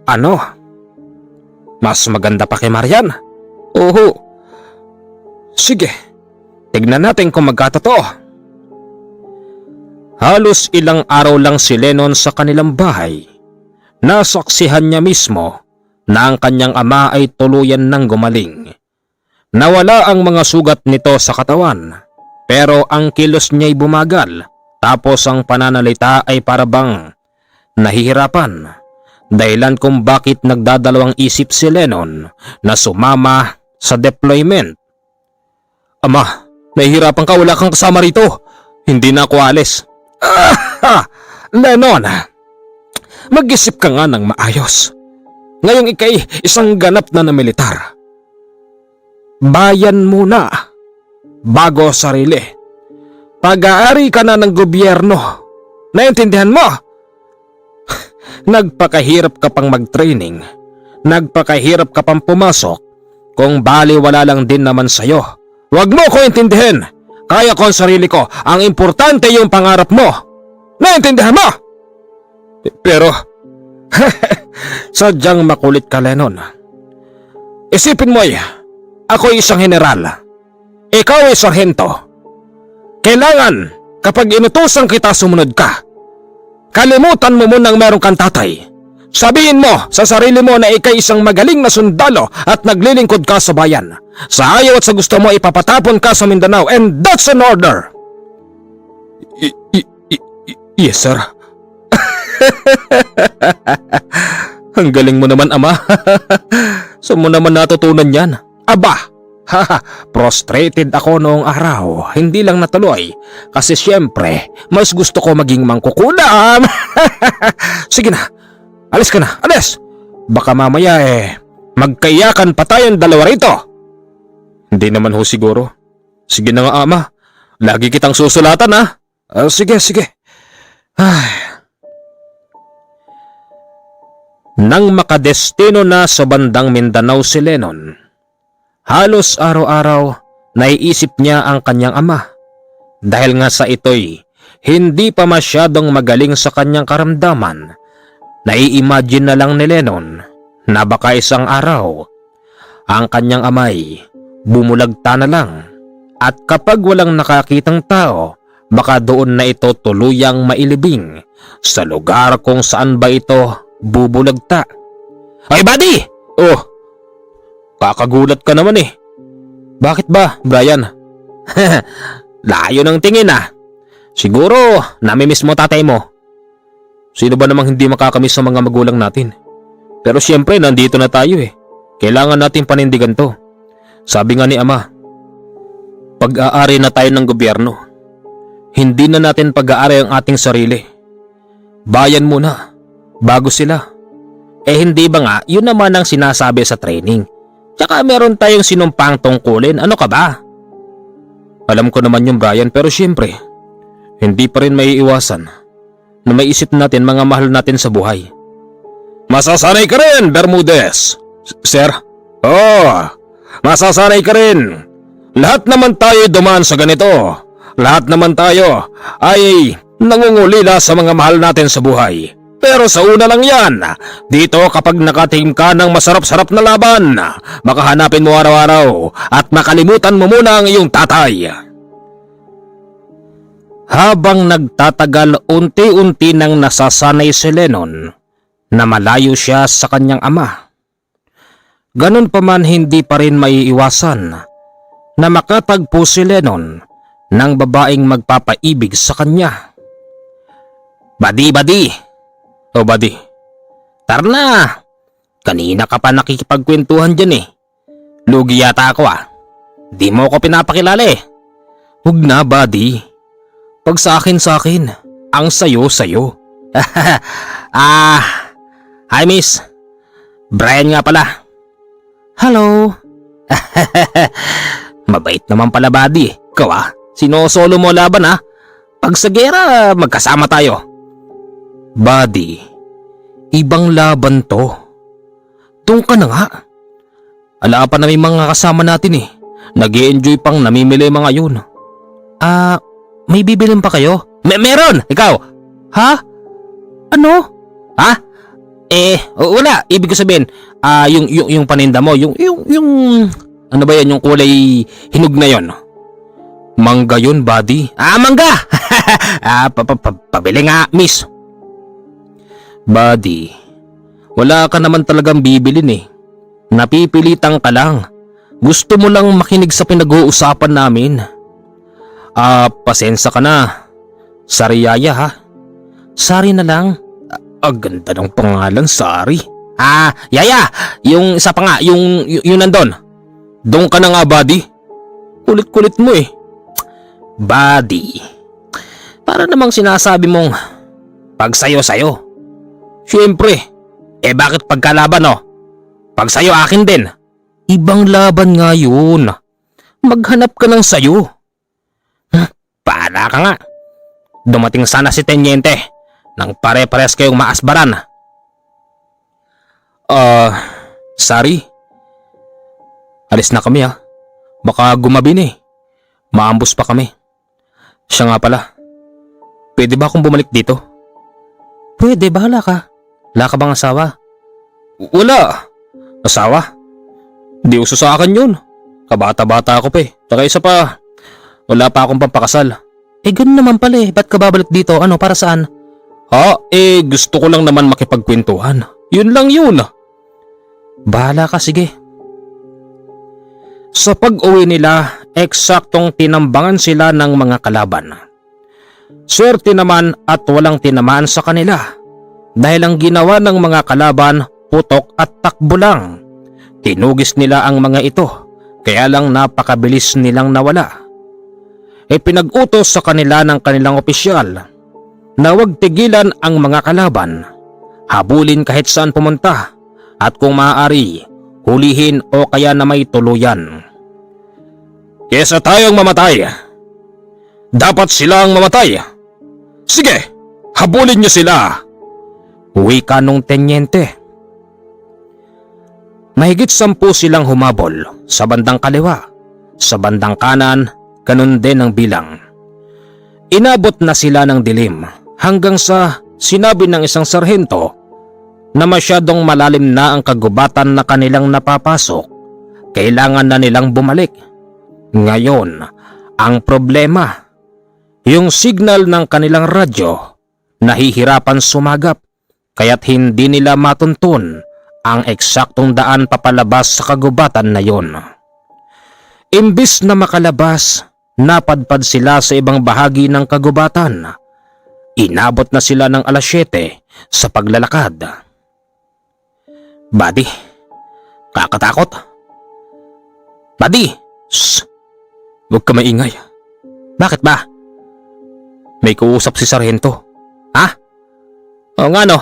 A: Ano? Mas maganda pa kay Marian? Oo. Sige, tignan natin kung magkatotoo. Halos ilang araw lang si Lennon sa kanilang bahay. Nasaksihan niya mismo na ang kanyang ama ay tuluyan ng gumaling. Nawala ang mga sugat nito sa katawan, pero ang kilos niya'y bumagal, tapos ang pananalita ay parabang nahihirapan. Dahilan kung bakit nagdadalawang isip si Lennon na sumama sa deployment. Ama, nahihirapan ka, wala kang kasama rito. Hindi na ako alis. Lennon, mag-isip ka nga ng maayos. Ngayong ikay isang ganap na militar. Bayan muna, bago sarili. Pag-aari ka na ng gobyerno. Naintindihan mo? Nagpakahirap ka pang mag-training. Nagpakahirap ka pang pumasok. Kung baliwala lang din naman sa'yo. Huwag mo ko intindihin. Kaya ko ang sarili ko. Ang importante yung pangarap mo. Naintindihan mo? Pero sadyang makulit ka, Lennon. Isipin mo ako isang general. Ikaw ay sarhento. Kailangan kapag inutusan kita sumunod ka. Kalimutan mo munang meron kang tatay. Sabihin mo sa sarili mo na ikay isang magaling na sundalo at naglilingkod ka sa bayan. Sa ayaw at sa gusto mo ipapatapon ka sa Mindanao, and that's an order. Yes, sir. Ang galing mo naman, ama. Saan mo naman natutunan yan? Aba, prostrated ako noong araw. Hindi lang natuloy. Kasi syempre, mas gusto ko maging mangkukulam. Sige na, alis ka na, alis. Baka mamaya magkayakan pa tayong dalawa rito. Hindi naman ho siguro. Sige na nga, ama. Lagi kitang susulatan ha. Sige, sige. Ay. Nang makadestino na sa bandang Mindanao si Lennon, halos araw-araw naiisip niya ang kanyang ama. Dahil nga sa ito'y hindi pa masyadong magaling sa kanyang karamdaman, nai-imagine na lang ni Lennon na baka isang araw ang kanyang amay bumulagta na lang, at kapag walang nakakitang tao, baka doon na ito tuluyang mailibing sa lugar kung saan ba ito bubulagta. Ay, buddy! Oh, kakagulat ka naman eh. Bakit ba, Brian? Layo ng tingin ah. Siguro namimiss mo tatay mo. Sino ba namang hindi makakamiss sa mga magulang natin? Pero siyempre nandito na tayo eh. Kailangan natin panindigan to. Sabi nga ni ama, pag-aari na tayo ng gobyerno. Hindi na natin pag-aari ang ating sarili. Bayan muna, bago sila. Hindi ba nga, yun naman ang sinasabi sa training. Tsaka meron tayong sinumpang tungkulin, ano ka ba? Alam ko naman yung Brian, pero siyempre, hindi pa rin maiiwasan na maisip natin mga mahal natin sa buhay. Masasanay ka rin, Bermudez. Sir? Oo, masasanay ka rin. Lahat naman tayo dumaan sa ganito. Lahat naman tayo ay nangungulila sa mga mahal natin sa buhay. Pero sa una lang yan, dito kapag nakatingin ka ng masarap-sarap na laban, makahanapin mo araw-araw at makalimutan mo muna ang iyong tatay. Habang nagtatagal, unti-unti nang nasasanay si Lennon na malayo siya sa kanyang ama. Ganun pa man, hindi pa rin maiiwasan na makatagpo si Lennon ng babaeng magpapaibig sa kanya. Badi. O badi, tara na. Kanina ka pa nakikipagkwentuhan dyan eh. Lugi yata ako ah. Di mo ako pinapakilala eh. Huwag na, badi. Pag sa akin, ang sayo. Hi miss. Brian nga pala. Hello. Mabait naman pala, badi. Ikaw ah, sinosolo mo laban ah. Pag sa gera, magkasama tayo. Buddy, ibang laban to. Doon ka na nga. Ala pa na may mga kasama natin eh. Nag-i-enjoy pang namimili mga yun. May bibilin pa kayo? Meron! Ikaw? Ha? Ano? Ha? Wala. Ibig ko sabihin, yung paninda mo, yung ano ba yan, yung kulay hinog na yon? Mangga yun, buddy. Mangga! Pabili nga, miss. Buddy, wala ka naman talagang bibilin eh. Napipilitan ka lang. Gusto mo lang makinig sa pinag-uusapan namin. Pasensya ka na. Sari Yaya ha? Sari na lang. Ganda ng pangalan, Sari. Yaya, yung isa pa nga, yung nandun. Doon ka na nga, buddy. Kulit-kulit mo eh. Buddy, para namang sinasabi mong pag sayo-sayo. Siyempre, bakit pagkalaban oh? Pag sayo akin din. Ibang laban nga yun. Maghanap ka ng sayo. Para ka nga. Dumating sana si Tenyente nang pare-pares kayong maasbaran. Sorry. Alis na kami ha. Baka gumabi na eh. Maambos pa kami. Siya nga pala. Pwede ba akong bumalik dito? Pwede, bahala ka. Wala ka bang asawa? Wala. Asawa? Di uso sa akin yun. Kabata-bata ako pa eh. Saka isa pa, wala pa akong pampakasal. Ganun naman pala eh. Ba't ka babalik dito? Ano, para saan? Gusto ko lang naman makipagkwentuhan. Yun lang yun. Bahala ka, sige. Sa pag-uwi nila, eksaktong tinambangan sila ng mga kalaban. Swerte naman at walang tinamaan sa kanila. Dahil ang ginawa ng mga kalaban, putok at takbo lang. Tinugis nila ang mga ito, kaya lang napakabilis nilang nawala. Pinag-utos sa kanila ng kanilang opisyal na huwag tigilan ang mga kalaban, habulin kahit saan pumunta, at kung maaari, hulihin o kaya na may tuluyan. Kesa tayong mamatay, dapat sila ang mamatay. Sige, habulin niyo sila. Wika nung tenyente. Mahigit 10 silang humabol sa bandang kaliwa, sa bandang kanan, ganun din ang bilang. Inabot na sila ng dilim hanggang sa sinabi ng isang sarhento na masyadong malalim na ang kagubatan na kanilang napapasok. Kailangan na nilang bumalik. Ngayon, ang problema, yung signal ng kanilang radyo, nahihirapan sumagap. Kaya't hindi nila matuntun ang eksaktong daan papalabas sa kagubatan na yon. Imbis na makalabas, napadpad sila sa ibang bahagi ng kagubatan. Inabot na sila ng 7:00 sa paglalakad. Buddy, kakatakot. Buddy, shh! Huwag ka maingay. Bakit ba? May kuusap si Sarhento. Ha? Oo nga no.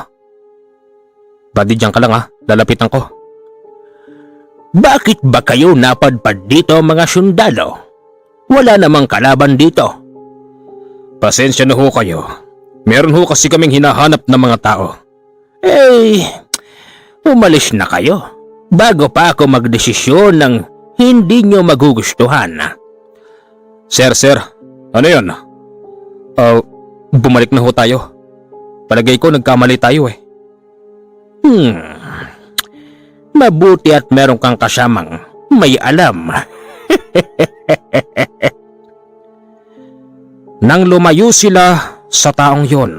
A: Buddy, diyan ka lang ha. Lalapitan ko. Bakit ba kayo napadpad dito mga sundalo? Wala namang kalaban dito. Pasensya na ho kayo. Meron ho kasi kaming hinahanap ng mga tao. Eh, umalis na kayo bago pa ako magdesisyon ng hindi nyo magugustuhan. Sir, ano yun? Bumalik na ho tayo. Palagay ko nagkamali tayo eh. Mabuti at meron kang kasamang may alam. Nang lumayo sila sa taong yon,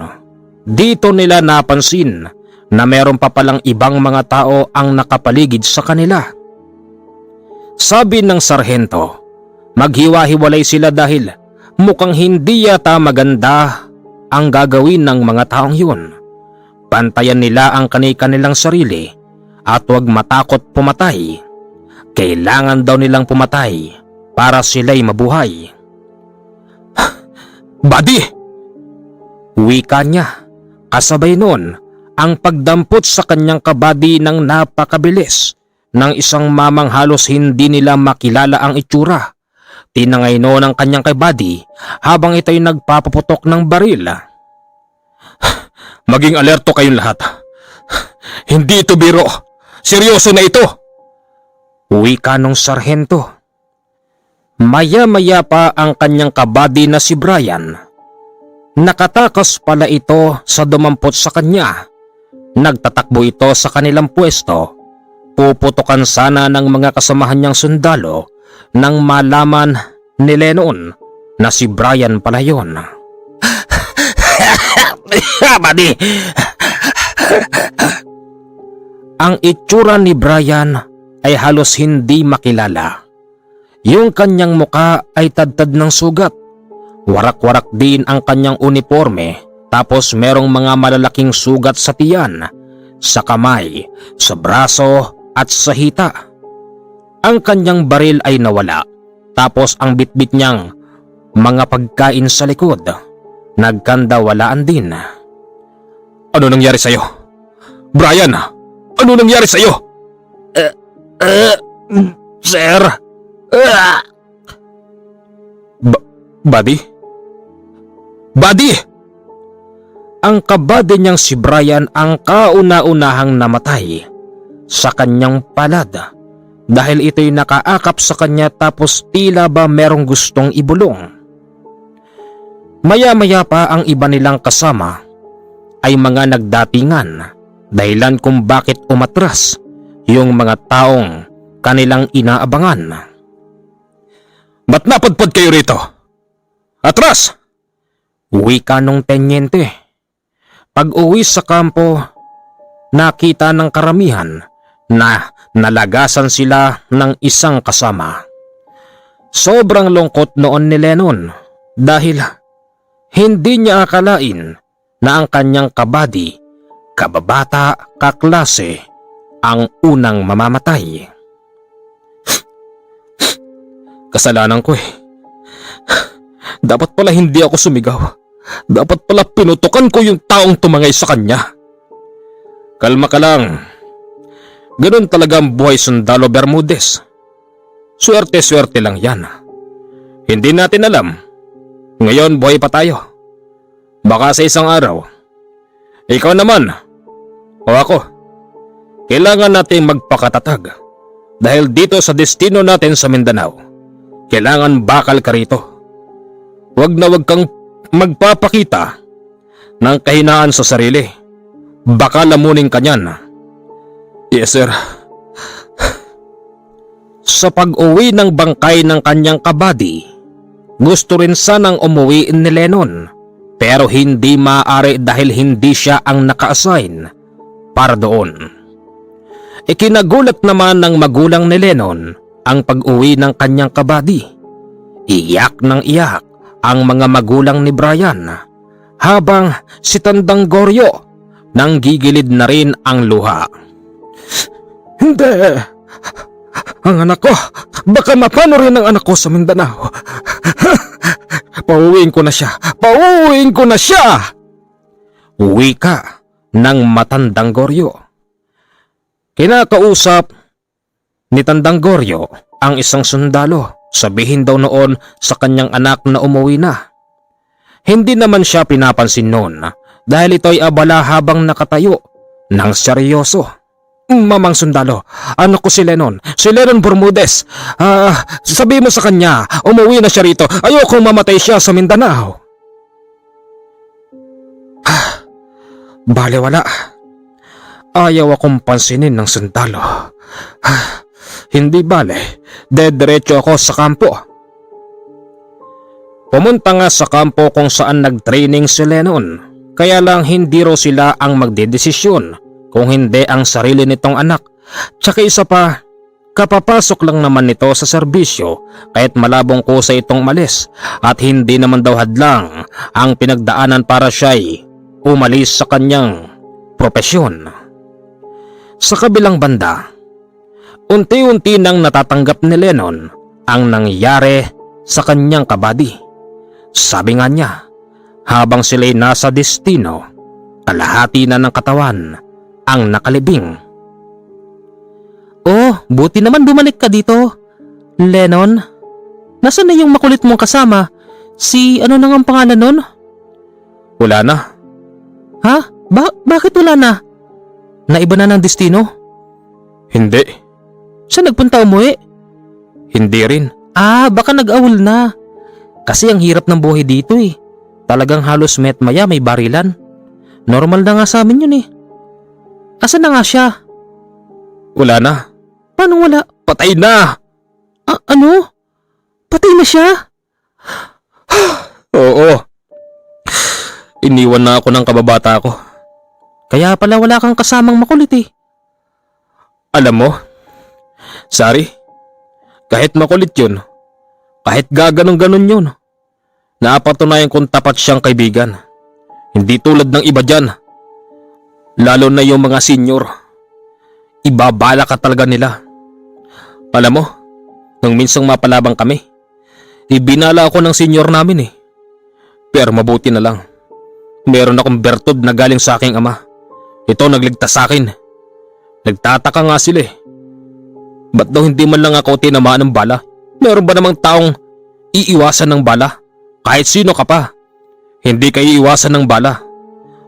A: dito nila napansin na meron pa palang ibang mga tao ang nakapaligid sa kanila. Sabi ng sarhento, maghiwa-hiwalay sila dahil mukhang hindi yata maganda ang gagawin ng mga taong yun. Pantayan nila ang kani-kanilang sarili at huwag matakot pumatay. Kailangan daw nilang pumatay para sila'y mabuhay. Buddy! Wika niya. Kasabay nun ang pagdampot sa kanyang kabady ng napakabilis ng isang mamang halos hindi nila makilala ang itsura. Tinangay noon ang kanyang kabady habang ito'y nagpapaputok ng baril. Maging alerto kayong lahat. Hindi ito biro. Seryoso na ito. Wika nung sarhento. Maya-maya pa ang kanyang kabady na si Brian. Nakatakas pala ito sa dumampot sa kanya. Nagtatakbo ito sa kanilang pwesto. Puputukan sana ng mga kasamahan niyang sundalo nang malaman ni Lennon na si Brian pala yun. Buddy! Ang itsura ni Brian ay halos hindi makilala. Yung kanyang muka ay tadtad ng sugat. Warak-warak din ang kanyang uniforme, tapos merong mga malalaking sugat sa tiyan, sa kamay, sa braso at sa hita. Ang kanyang baril ay nawala, tapos ang bitbit niyang mga pagkain sa likod, nagkandawalaan din. Ano nangyari sa'yo? Brian, ano nangyari sa'yo? Sir? Buddy? Buddy! Ang kabady niyang si Brian ang kauna-unahang namatay sa kanyang palad dahil ito'y nakaakap sa kanya tapos tila ba merong gustong ibulong. Maya-maya pa ang iba nilang kasama ay mga nagdatingan dahilan kung bakit umatras yung mga taong kanilang inaabangan. Ba't napadpad kayo rito? Atras! Wika nung tenyente. Pag-uwi sa kampo, nakita ng karamihan na nalagasan sila ng isang kasama. Sobrang lungkot noon ni Lennon dahil hindi niya akalain na ang kanyang kabady, kababata, kaklase, ang unang mamamatay. Kasalanan ko eh. Dapat pala hindi ako sumigaw. Dapat pala pinutukan ko yung taong tumangay sa kanya. Kalma ka lang. Ganun talaga ang buhay sundalo Bermudez. Swerte-swerte lang yan. Hindi natin alam. Ngayon buhay pa tayo. Baka sa isang araw. Ikaw naman o ako, kailangan natin magpakatatag. Dahil dito sa destino natin sa Mindanao, kailangan bakal ka rito. Huwag na huwag kang magpapakita ng kahinaan sa sarili. Baka lamunin ka niyan. Yes, sir. Sa pag-uwi ng bangkay ng kanyang kabady, gusto rin sanang umuwi ni Lennon pero hindi maaari dahil hindi siya ang naka-assign para doon. Ikinagulat naman ng magulang ni Lennon ang pag-uwi ng kanyang kabady. Iyak ng iyak ang mga magulang ni Brian habang si Tandang Goryo nang gigilid na rin ang luha. Hindi! Ang anak ko! Baka mapano rin ang anak ko sa Mindanao! Pauwiin ko na siya! Pauwiin ko na siya! Wika ng matandang Goryo. Kinakausap ni Tandang Goryo ang isang sundalo. Sabihin daw noon sa kanyang anak na umuwi na. Hindi naman siya pinapansin noon dahil ito'y abala habang nakatayo ng seryoso. Mamang sundalo, anak ko si Lennon Bermudez. Sabi mo sa kanya, umuwi na siya rito. Ayokong mamatay siya sa Mindanao. Balewala. Ayaw akong pansinin ng sundalo. Hindi bale, dediretso ako sa kampo. Pumunta nga sa kampo kung saan nag-training si Lennon. Kaya lang hindi raw sila ang magdedesisyon kung hindi ang sarili nitong anak. Tsaka isa pa, kapapasok lang naman nito sa serbisyo kahit malabong kusa itong malis at hindi naman daw hadlang ang pinagdaanan para siya'y umalis sa kanyang propesyon. Sa kabilang banda, unti-unti nang natatanggap ni Lennon ang nangyari sa kanyang kabady. Sabi nga niya, habang sila'y nasa destino, kalahati na ng katawan ang nakalibing. Oh, buti naman bumalik ka dito, Lennon. Nasaan na yung makulit mong kasama? Si ano nang ang pangalan nun? Wala na. Ha? Bakit wala na? Naiba na ng destino? Hindi. Saan nagpunta umuwi? Hindi rin. Baka nag-awol na. Kasi ang hirap ng buhay dito eh. Talagang halos met maya may barilan. Normal na nga sa amin yun eh. Asan na nga siya? Wala na. Paano wala? Patay na! Ano? Patay na siya? Oo. Iniwan na ako ng kababata ko. Kaya pala wala kang kasamang makulit eh. Alam mo, Sari, kahit makulit yun, kahit gaganong-ganon yun, napatunayan kong tapat siyang kaibigan. Hindi tulad ng iba dyan. Lalo na yung mga senior. Ibabala ka talaga nila. Alam mo, nung minsang mapalabang kami, ibinala ako ng senior namin eh. Pero mabuti na lang. Meron akong bertud na galing sa aking ama. Ito nagligtas sa akin. Nagtataka nga sila eh. Ba't daw hindi man lang ako tinamaan ng bala? Meron ba namang taong iiwasan ng bala? Kahit sino ka pa. Hindi ka iiwasan ng bala.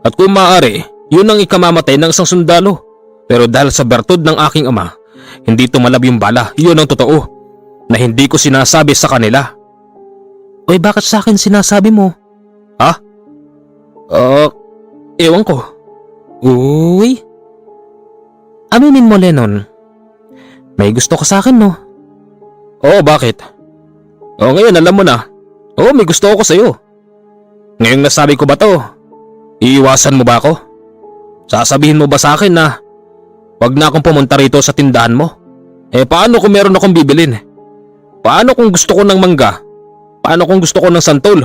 A: At kung maaari, yun ang ikamamatay ng isang sundalo. Pero dahil sa bertud ng aking ama, hindi tumalab yung bala. Yun ang totoo. Na hindi ko sinasabi sa kanila. Oy, bakit sa akin sinasabi mo? Ha? Ewan ko. Uy. Aminin mo, Lennon. May gusto ka sa akin, no? Oo, bakit? Ngayon alam mo na. Oo, may gusto ako sa'yo. Ngayong nasabi ko ba to? Iiwasan mo ba ako? Sasabihin mo ba sa akin na wag na akong pumunta rito sa tindahan mo? Paano kung meron akong bibilin? Paano kung gusto ko ng mangga? Paano kung gusto ko ng santol?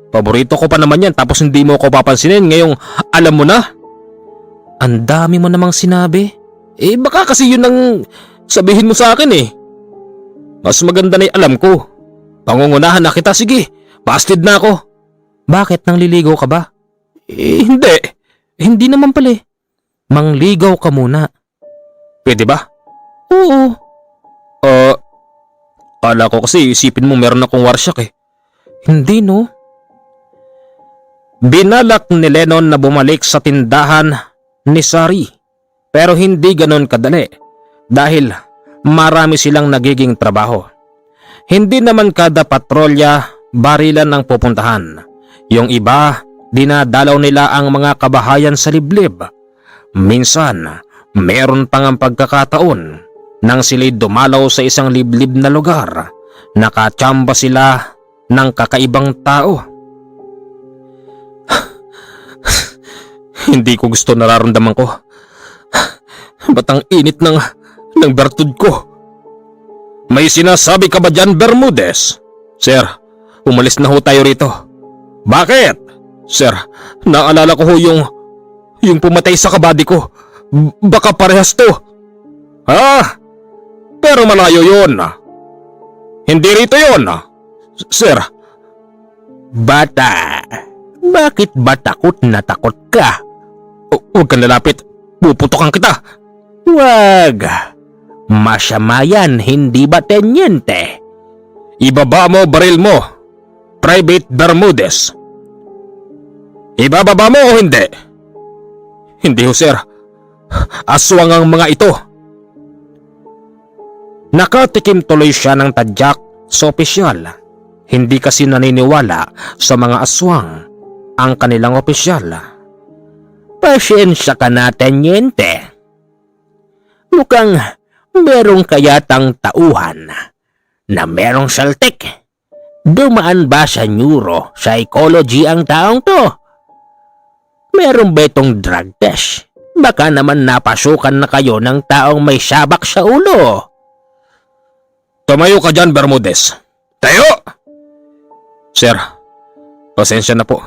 A: Paborito ko pa naman yan tapos hindi mo ako papansinin ngayong alam mo na? Ang dami mo namang sinabi. Baka kasi yun ang sabihin mo sa akin eh. Mas maganda na yung alam ko. Pangungunahan na kita, sige. Busted na ako. Bakit, nang liligaw ka ba? Hindi. Hindi naman pala eh. Mangligaw ka muna. Pwede ba? Oo. Kala ko kasi isipin mo meron akong warsyak eh. Hindi no. Binalak ni Lennon na bumalik sa tindahan ni Sari. Pero hindi ganon kadali. Dahil marami silang nagiging trabaho. Hindi naman kada patrolya barilan ang pupuntahan. Yung iba, dinadalaw nila ang mga kabahayan sa liblib. Minsan, meron pang ang pagkakataon nang sila'y dumalaw sa isang liblib na lugar. Nakatsamba sila ng kakaibang tao. Hindi ko gusto nararamdaman ko. Ba't ang init ng bertud ko? May sinasabi ka ba dyan, Bermudez? Sir, umalis na ho tayo rito. Bakit? Sir, naalala ko ho yung pumatay sa kabady ko. Baka parehas to. Pero malayo yun. Hindi rito yun. Sir. Bata, bakit ba takot na takot ka? Huwag kang lalapit. Puputokan kita. Huwag. Masama yan, hindi ba tenyente? Ibaba mo baril mo, Private Bermudez. Ibababa mo o hindi? Hindi ho, sir. Aswang ang mga ito. Nakatikim tuloy siya ng tadyak sa opisyal. Hindi kasi naniniwala sa mga aswang ang kanilang opisyal. Pasyensya ka na, tenyente. Mukhang merong kayatang tauhan na merong saltik. Dumaan ba sa neuropsychology ang taong to? Meron ba itong drug test? Baka naman napasukan na kayo ng taong may sabak sa ulo. Tumayo ka dyan, Bermudez. Tayo! Sir, pasensya na po.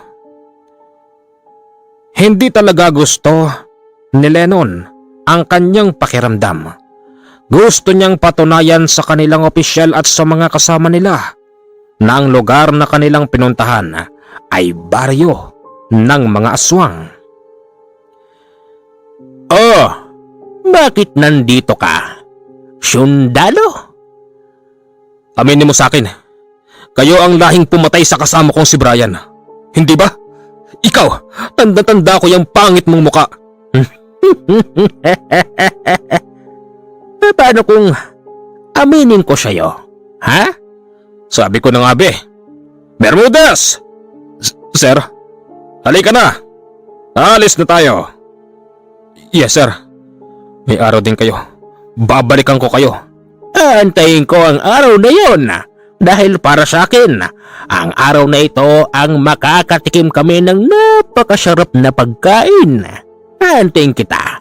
A: Hindi talaga gusto ni Lennon ang kanyang pakiramdam. Gusto niyang patunayan sa kanilang opisyal at sa mga kasama nila na ang lugar na kanilang pinuntahan ay baryo ng mga aswang. Oh, bakit nandito ka? Sundalo? Aminin mo sa akin, kayo ang lahing pumatay sa kasama kong si Brian. Hindi ba? Ikaw, tanda-tanda ko yung pangit mong muka. Paano kung aminin ko sa'yo? Ha? Sabi ko na nga be. Bermudez! Sir, halika na. Alis na tayo. Yes, sir. May araw din kayo. Babalikan ko kayo. Antayin ko ang araw na yon. Dahil para sa akin, ang araw na ito ang makakatikim kami ng napakasarap na pagkain. Antayin kita.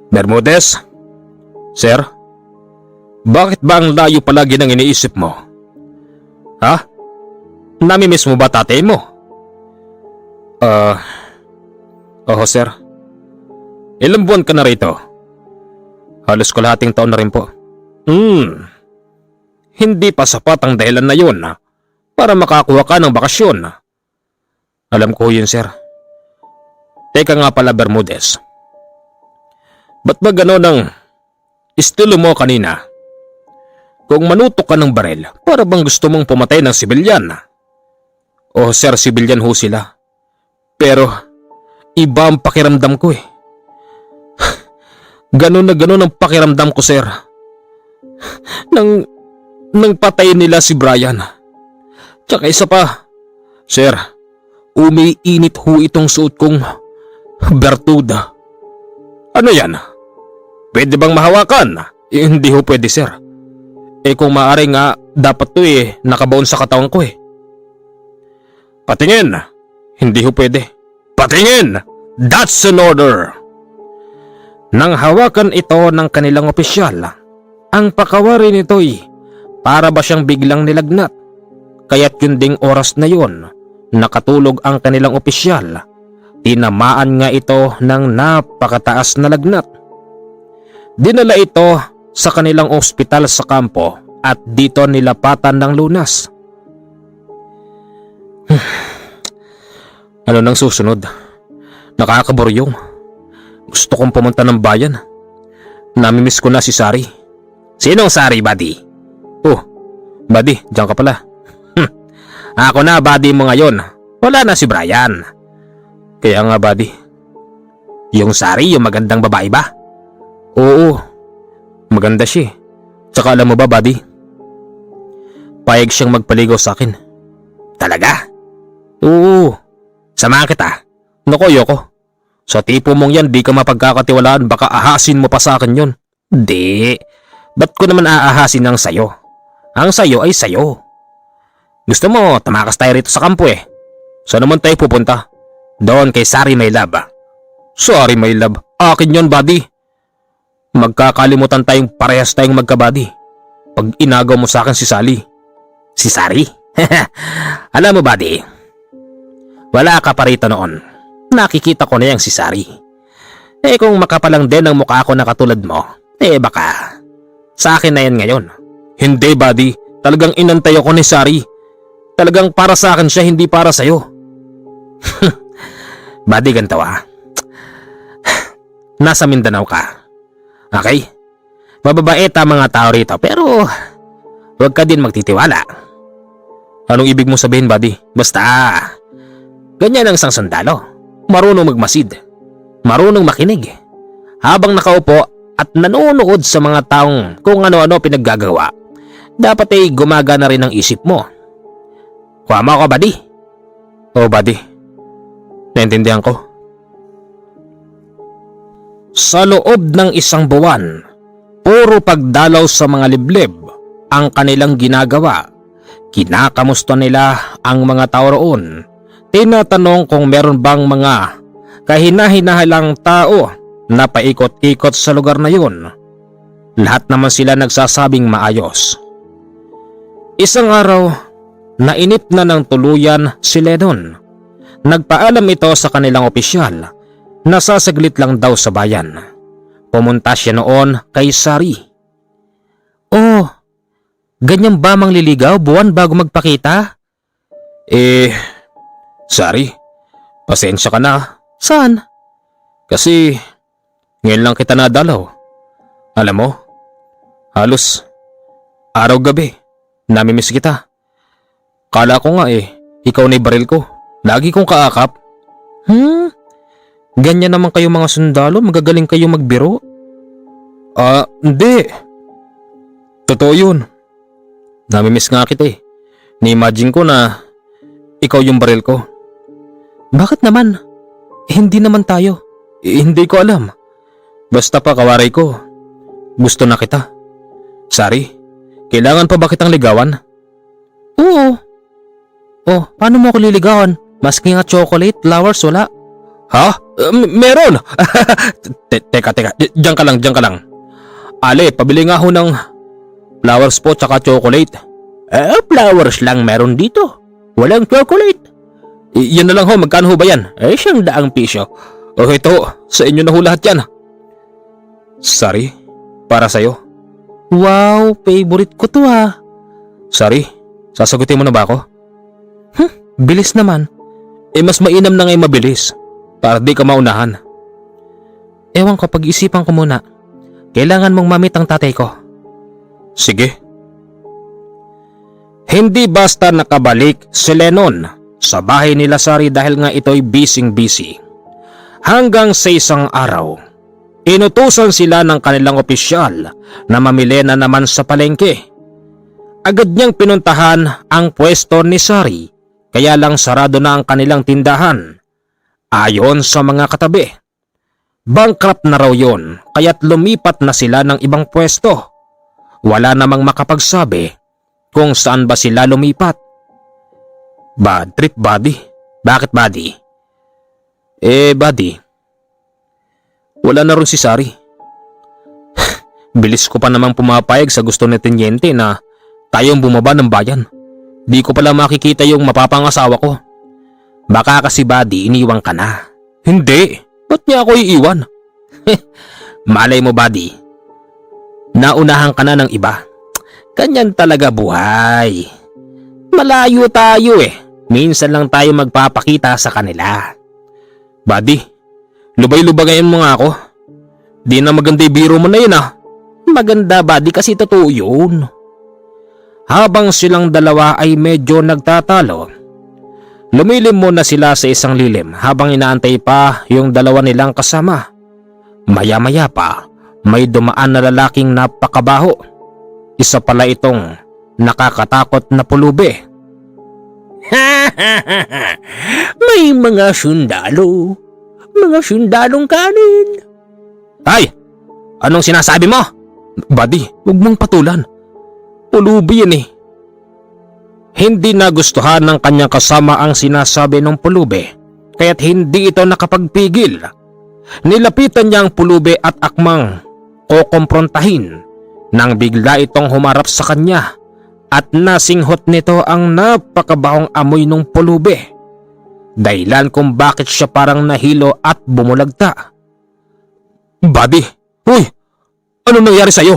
A: Bermudez? Sir? Bakit ba ang layo palagi ng iniisip mo? Ha? Namimiss mo ba tatay mo? Oo, sir. Ilang buwan ka na rito? Halos kalahating taon na rin po. Hindi pa sapat ang dahilan na yun para makakuha ka ng bakasyon. Alam ko yun, sir. Teka nga pala, Bermudez. Ba't ba gano'n ang estilo mo kanina? Kung manutok ka ng baril, para bang gusto mong pumatay ng sibilyan? Oh, sir, sibilyan ho sila. Pero iba ang pakiramdam ko eh. Ganon na ganon ang pakiramdam ko, sir. Nang patayin nila si Brian. Tsaka isa pa, sir, umiinit ho itong suot kong bertuda. Ano yan? Pwede bang mahawakan? Hindi ho pwede, sir. Kung maaari nga, dapat to nakabaon sa katawan ko eh. Patingin! Hindi ho pwede. Patingin! That's an order! Nang hawakan ito ng kanilang opisyal, ang pakawari nito'y para ba siyang biglang nilagnat. Kaya't yun ding oras na yun, nakatulog ang kanilang opisyal. Tinamaan nga ito ng napakataas na lagnat. Dinala ito sa kanilang ospital sa kampo at dito nilapatan ng lunas. Ano nang susunod? Nakakaburyong. Gusto kong pumunta ng bayan. Namimiss ko na si Sari. Sinong Sari, buddy? Oh, buddy, diyan ka pala. Ako na, buddy mo ngayon. Wala na si Brian. Kaya nga, buddy. Yung Sari, yung magandang babae ba? Oo, maganda siya. Tsaka alam mo ba, buddy? Payag siyang magpaligaw sa akin. Talaga? Oo. Samahan kita. Naku, Yoko. Sa tipo mong yan, di ka mapagkakatiwalaan, baka ahasin mo pa sa akin yun. Di. Ba't ko naman aahasin ang sayo? Ang sayo ay sayo. Gusto mo, tamakas tayo rito sa kampo eh. Saan naman tayo pupunta? Doon kay Sari My Love. Sorry My Love, akin yun, buddy. Magkakalimutan tayong parehas tayong magkabady pag inagaw mo sa akin si Sally. Si Sari? Alam mo, buddy, wala ka pa rito noon. Nakikita ko na yung si Sari. Kung makapalang din ang mukha ko na katulad mo, baka sa akin na yan ngayon. Hindi, buddy, talagang inantay ako ni Sari. Talagang para sa akin siya, hindi para sa'yo. Buddy, ganito Nasa Mindanao ka. Okay? Mababait ang mga tao rito pero huwag ka din magtitiwala. Anong ibig mong sabihin, buddy? Basta, ganyan ang isang sundalo. Marunong magmasid. Marunong makinig. Habang nakaupo at nanonood sa mga taong kung ano-ano pinaggagawa, dapat ay gumagana rin ang isip mo. Kuwama ka, buddy? Oo, buddy. Naintindihan ko. Sa loob ng isang buwan, puro pagdalaw sa mga liblib ang kanilang ginagawa. Kinakamusta nila ang mga tao roon. Tinatanong kung meron bang mga kahina-hinahalang tao na paikot-ikot sa lugar na yun. Lahat naman sila nagsasabing maayos. Isang araw, nainip na ng tuluyan si Lennon. Nagpaalam ito sa kanilang opisyal na sasaglit lang daw sa bayan. Pumunta siya noon kay Sari. Oh, ganyan ba mangliligaw buwan bago magpakita? Sari, pasensya ka na. Saan? Kasi ngayon lang kita nadalaw. Alam mo, halos araw-gabi namimiss kita. Kala ko nga ikaw na baril ko. Lagi kong kaakap. Ganyan naman kayo mga sundalo, magagaling kayo magbiro? Hindi. Totoo yun. Namimiss nga kita Ni-imagine ko na ikaw yung baril ko. Bakit naman? Hindi naman tayo. Hindi ko alam. Basta pa kawaray ko. Gusto na kita. Sari, kailangan pa ba kitang ligawan? Oo. Oh, paano mo ako liligawan? Maski nga chocolate, flowers, wala. Ha? Meron! Teka. Diyan ka lang. Ale, pabili nga ho ng flowers po tsaka chocolate. Flowers lang meron dito. Walang chocolate. Yan na lang ho, magkano ho ba yan? 100 piso. Oh, ito, sa inyo na ho lahat yan. Sari, para sa'yo. Wow, favorite ko to ha. Sari, sasagutin mo na ba ako? Bilis naman. Mas mainam na ngayon mabilis. Para di ka maunahan. Ewan ko, pag-isipan ko muna. Kailangan mong mamit ang tatay ko. Sige. Hindi basta nakabalik si Lennon sa bahay nila Sari dahil nga ito'y busy. Hanggang sa isang araw, inutusan sila ng kanilang opisyal na mamili na naman sa palengke. Agad niyang pinuntahan ang pwesto ni Sari, kaya lang sarado na ang kanilang tindahan. Ayon sa mga katabi, bankrupt na raw yun, kaya't lumipat na sila ng ibang pwesto. Wala namang makapagsabi kung saan ba sila lumipat. Bad trip, buddy. Bakit, buddy? Buddy, wala na rin si Sari. Bilis ko pa namang pumapayag sa gusto ni Tenyente na tayong bumaba ng bayan. Di ko pala makikita yung mapapangasawa ko. Baka kasi, buddy, iniwan ka na. Hindi. Ba't niya ako iiwan? Malay mo, buddy. Naunahan ka na ng iba. Ganyan talaga buhay. Malayo tayo Minsan lang tayo magpapakita sa kanila. Buddy, lubay-lubagayin mo nga ako. Di na maganda yung biro mo na yun Maganda, buddy, kasi totoo yun. Habang silang dalawa ay medyo nagtatalo, lumilim muna sila sa isang lilim habang inaantay pa yung dalawa nilang kasama. Maya-maya pa, may dumaan na lalaking napakabaho. Isa pala itong nakakatakot na pulubi. May mga sundalo. Mga sundalong kanin. Ay! Anong sinasabi mo? Buddy, huwag mong patulan. Pulubi yan Hindi nagustuhan ng kanyang kasama ang sinasabi ng pulubi, kaya't hindi ito nakapagpigil. Nilapitan niya ang pulubi at akmang kukomprontahin nang bigla itong humarap sa kanya at nasinghot nito ang napakabahong amoy ng pulubi. Dahilan kung bakit siya parang nahilo at bumulagta. Buddy, uy! Ano nangyari sa'yo?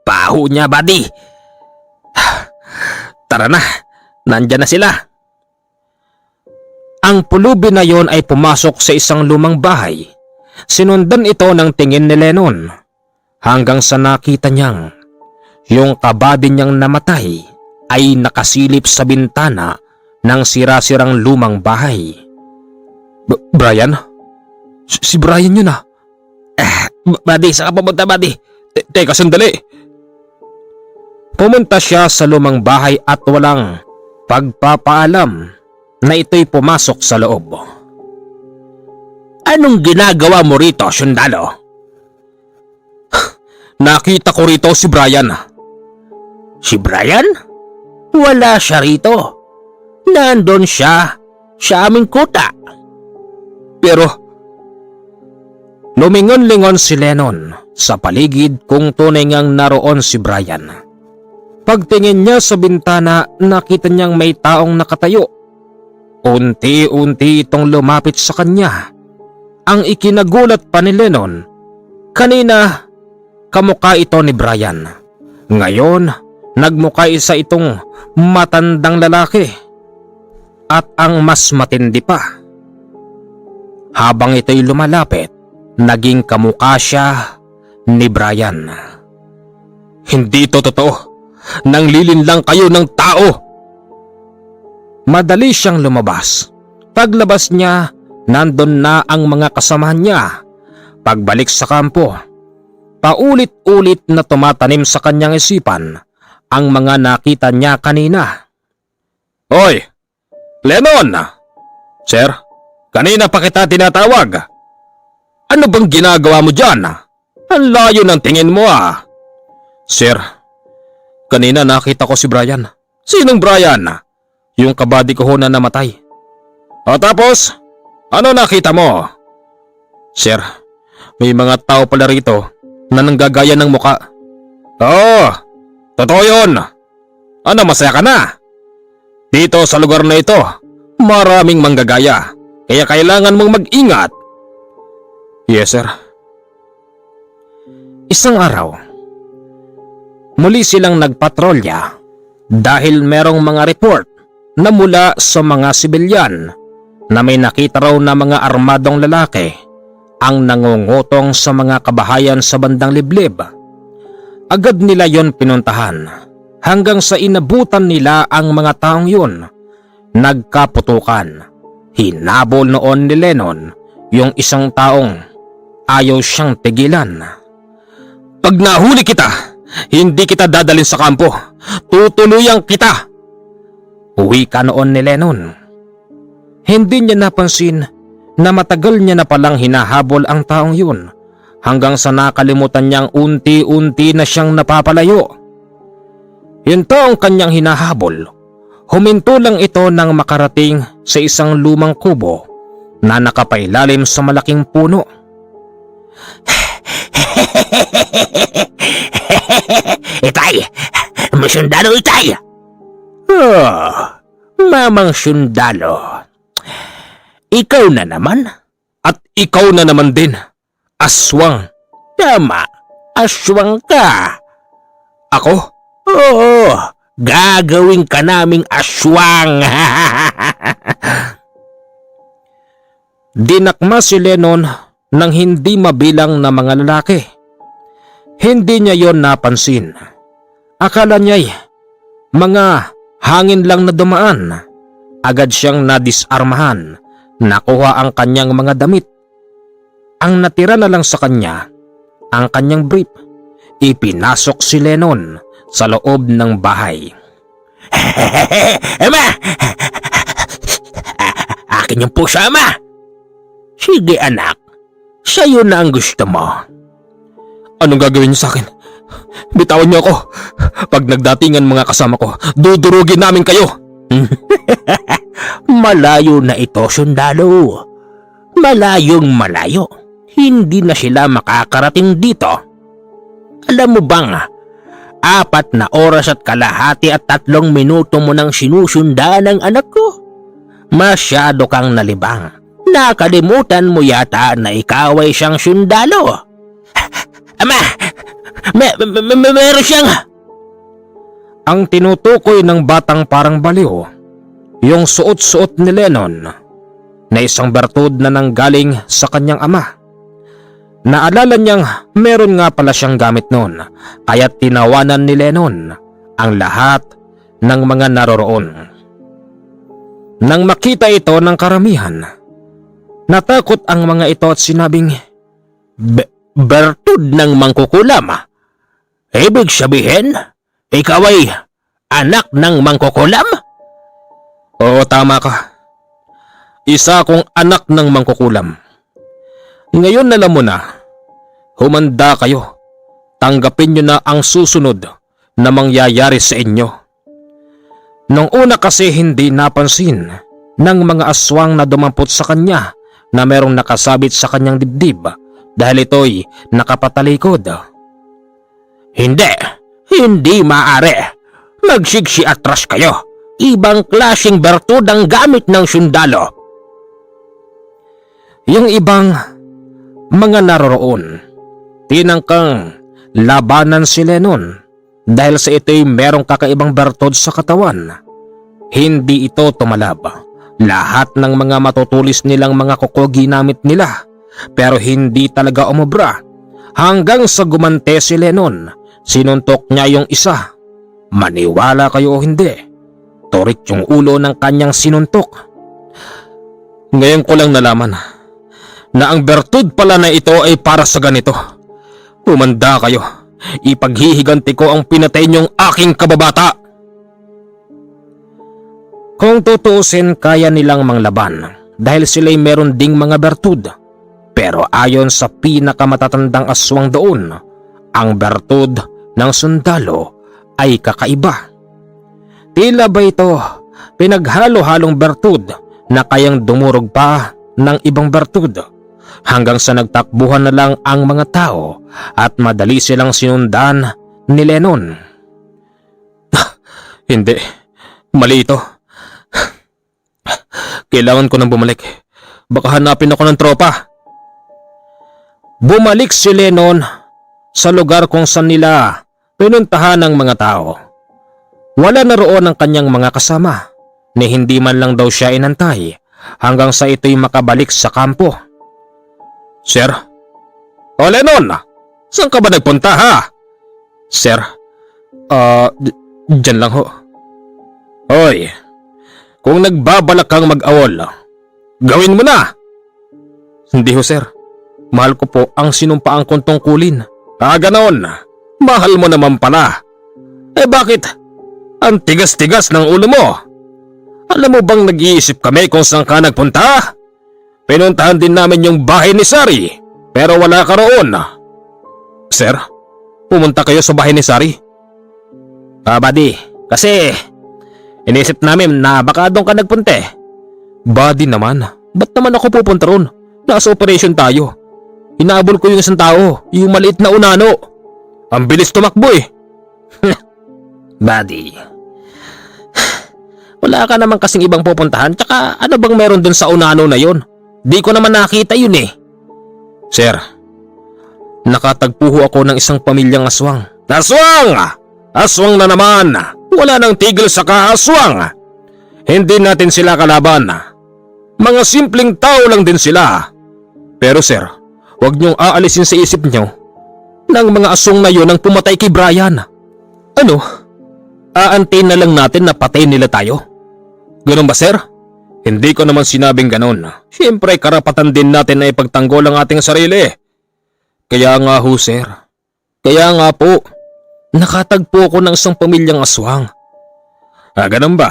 A: Baho niya, buddy. Tara na, nandyan na sila. Ang pulubi na yon ay pumasok sa isang lumang bahay. Sinundan ito ng tingin ni Lennon. hanggang sa nakita niyang yung kabady niyang namatay ay nakasilip sa bintana ng sira-sirang lumang bahay. Brian? Si Brian yun ah. Buddy, saan ka pumunta, buddy? Teka, sandali. Pumunta siya sa lumang bahay at walang pagpapaalam na ito'y pumasok sa loob. Anong ginagawa mo rito, sundalo? Nakita ko rito si Brian. Si Brian? Wala siya rito. Nandun siya sa aming kuta. Pero lumingon-lingon si Lennon sa paligid kung tunay ngang naroon si Brian. Pagtingin niya sa bintana, nakita niyang may taong nakatayo. Unti-unti itong lumapit sa kanya. Ang ikinagulat pa ni Lennon, kanina kamukha ito ni Brian. Ngayon, nagmukha isa itong matandang lalaki. At ang mas matindi pa, habang ito'y lumalapit, naging kamukha siya ni Brian. Hindi ito totoo. Nanglilin lang kayo ng tao. Madali siyang lumabas. Paglabas niya, nandun na ang mga kasamahan niya. Pagbalik sa kampo, paulit-ulit na tumatanim sa kanyang isipan ang mga nakita niya kanina. Hoy, Lennon! Sir, kanina pa kita tinatawag. Ano bang ginagawa mo dyan? Ang layo ng tingin mo ah. Sir, kanina nakita ko si Brian. Sinong Brian? Yung kabady ko ho na namatay. O tapos, ano nakita mo? Sir, may mga tao pala rito na nanggagaya ng muka. Oo, totoo yun. Ano, masaya ka na? Dito sa lugar na ito, maraming manggagaya. Kaya kailangan mong mag-ingat. Yes, sir. Isang araw, muli silang nagpatrolya dahil merong mga report na mula sa mga sibilyan na may nakita raw na mga armadong lalaki ang nangungutong sa mga kabahayan sa bandang liblib. Agad nila yon pinuntahan hanggang sa inabutan nila ang mga taong yun. Nagkaputukan. Hinabol noon ni Lennon yung isang taong ayaw siyang tigilan. Pag nahuli kita, hindi kita dadalhin sa kampo. Tutuluyan kita. Uwi ka noon ni Lennon. Hindi niya napansin na matagal niya na palang hinahabol ang taong yun hanggang sa nakalimutan niyang unti-unti na siyang napapalayo. Yung taong kanyang hinahabol, huminto lang ito nang makarating sa isang lumang kubo na nakapailalim sa malaking puno. Itay! May sundalo, Itay! Oh, Mamang Sundalo. Ikaw na naman? At ikaw na naman din, aswang. Tama, aswang ka. Ako? Oo, gagawin ka naming aswang. Dinakma si Lennon ng hindi mabilang na mga lalaki. Hindi niya yon napansin. Akala niya'y mga hangin lang na dumaan. Agad siyang nadisarmahan. Nakuha ang kanyang mga damit. Ang natira na lang sa kanya, ang kanyang brief. Ipinasok si Lennon sa loob ng bahay. Ama! Akin yung pusa, Ama! Sige anak, sa'yo na ang gusto mo. Anong gagawin niyo sa akin? Bitawan niyo ako. Pag nagdatingan mga kasama ko, dudurugin namin kayo. Malayo na ito, sundalo. Malayong malayo. Hindi na sila makakarating dito. Alam mo bang, 4 na oras at kalahati at 3 minuto mo nang sinusundan ang anak ko? Masyado kang nalibang. Nakalimutan mo yata na ikaw ay siyang sundalo. Ama! Meron siyang... Ang tinutukoy ng batang parang baliw, yung suot-suot ni Lennon na isang bertud na nanggaling sa kanyang ama. Naalala niyang meron nga pala siyang gamit noon, kaya tinawanan ni Lennon ang lahat ng mga naroroon. Nang makita ito ng karamihan, natakot ang mga ito at sinabing, Bertud ng mangkukulam? Ibig sabihin, ikaw ay anak ng mangkukulam? Oo, tama ka. Isa akong anak ng mangkukulam. Ngayon alam mo na, humanda kayo. Tanggapin nyo na ang susunod na mangyayari sa inyo. Nung una kasi hindi napansin ng mga aswang na dumampot sa kanya na merong nakasabit sa kanyang dibdib dahil ito'y nakapatalikod. Hindi maaari. Magsiksi atras kayo. Ibang klaseng bertud ang gamit ng sundalo. Yung ibang mga naroroon, tinangkang labanan si Lennon dahil sa ito'y merong kakaibang bertud sa katawan. Hindi ito tumalab. Lahat ng mga matutulis nilang mga kuko ginamit nila, pero hindi talaga umubra. Hanggang sa gumante si Lennon, sinuntok niya yung isa. Maniwala kayo o hindi, turik yung ulo ng kanyang sinuntok. Ngayon ko lang nalaman na ang bertud pala na ito ay para sa ganito. Humanda kayo. Ipaghihiganti ko ang pinatay niyong aking kababata. Kung tutuusin, kaya nilang manglaban dahil sila'y meron ding mga bertud. Pero ayon sa pinakamatatandang aswang doon, ang bertud ng sundalo ay kakaiba. Tila ba ito pinaghalo-halong bertud na kayang dumurog pa ng ibang bertud, hanggang sa nagtakbuhan na lang ang mga tao at madali silang sinundan ni Lennon. Hindi, mali ito. Kailangan ko nang bumalik. Baka hanapin ako ng tropa. Bumalik si Lennon sa lugar kung saan nila pinuntahan ng mga tao. Wala na roon ang kanyang mga kasama, ni hindi man lang daw siya inantay hanggang sa ito'y makabalik sa kampo. Sir? O Lennon, saan ka ba nagpunta ha? Sir, dyan lang ho. Hoy, kung nagbabalak kang mag-awol, gawin mo na. Hindi ho sir, mahal ko po ang sinumpaang kong tungkulin. Ganoon, mahal mo naman pala. Bakit? Ang tigas-tigas ng ulo mo. Alam mo bang nag-iisip kami kung saan ka nagpunta? Pinuntahan din namin yung bahay ni Sari, pero wala ka roon. Sir, pumunta kayo sa bahay ni Sari? Buddy, kasi inisip namin na baka doon ka nagpunta. Buddy naman, ba't naman ako pupunta roon? Nasa operation tayo. Inaabol ko yung isang tao, yung maliit na unano. Ang bilis tumakbo eh. Buddy, wala ka naman kasing ibang pupuntahan, tsaka ano bang meron dun sa unano na yon? Di ko naman nakita yun eh. Sir, nakatagpo ako ng isang pamilyang aswang. Aswang! Aswang na naman! Wala nang tigil sa kaaswang! Hindi natin sila kalaban. Mga simpleng tao lang din sila. Pero sir, huwag niyong aalisin sa isip niyo ng mga aswang na yun ang pumatay kay Brian. Ano? Aantayin na lang natin na patayin nila tayo? Ganun ba sir? Hindi ko naman sinabing ganon. Siyempre karapatan din natin na ipagtanggol ang ating sarili. Kaya nga ho sir. Kaya nga po, nakatagpo ko ng isang pamilyang aswang. Ganun ba?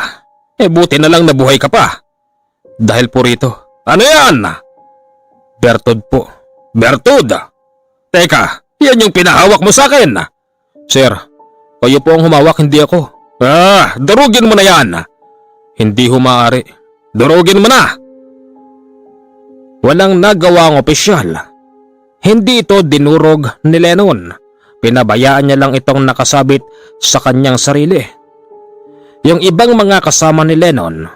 A: Buti na lang nabuhay ka pa. Dahil po rito. Ano yan? Bertud po. Bertud? Teka, yan yung pinahawak mo sa akin. Sir, kayo po ang humawak, hindi ako. Durugin mo na yan. Hindi humaari. Durugin mo na. Walang nagawa ang opisyal. Hindi ito dinurog ni Lennon. Pinabayaan niya lang itong nakasabit sa kanyang sarili. Yung ibang mga kasama ni Lennon,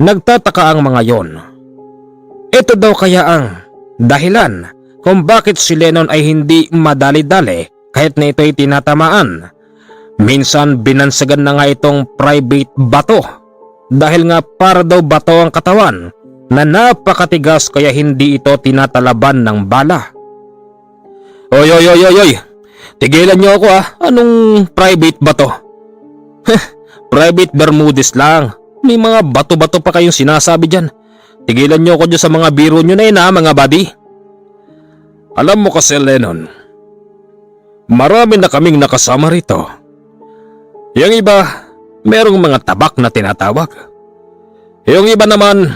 A: nagtataka ang mga yon. Ito daw kaya ang dahilan kung bakit si Lennon ay hindi madali-dali kahit na ito'y tinatamaan. Minsan binansagan na nga itong private bato dahil nga para daw bato ang katawan na napakatigas kaya hindi ito tinatalaban ng bala. Oy, oy, oy, oy, oy. Tigilan niyo ako ah. Anong private ba to? Private Bermudez lang. May mga bato-bato pa kayong sinasabi dyan. Tigilan niyo ako dyan sa mga biro niyo na yun ha, mga buddy. Alam mo kasi, Lennon, marami na kaming nakasama rito. Yung iba, merong mga tabak na tinatawag. Yung iba naman,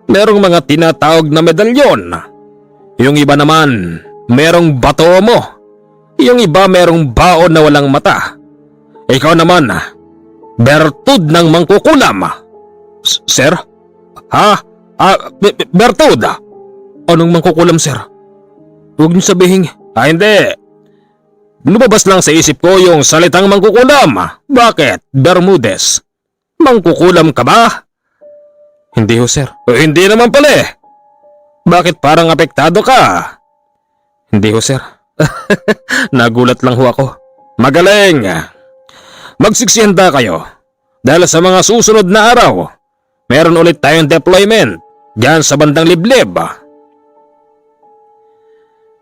A: merong mga tinatawag na medalyon. Yung iba naman, merong bato mo. Yung iba merong baon na walang mata. Ikaw naman, bertud ng mangkukulam. Sir? Ha? Bertud? Anong mangkukulam, sir? Huwag niyo sabihin. Hindi. Lumabas lang sa isip ko yung salitang mangkukulam. Bakit, Bermudez? Mangkukulam ka ba? Hindi ho, sir. Hindi naman pala eh. Bakit parang apektado ka? Hindi ho, sir. Nagulat lang ho ako. Magaling. Magsiksihanda kayo. Dahil sa mga susunod na araw, meron ulit tayong deployment diyan sa bandang liblib.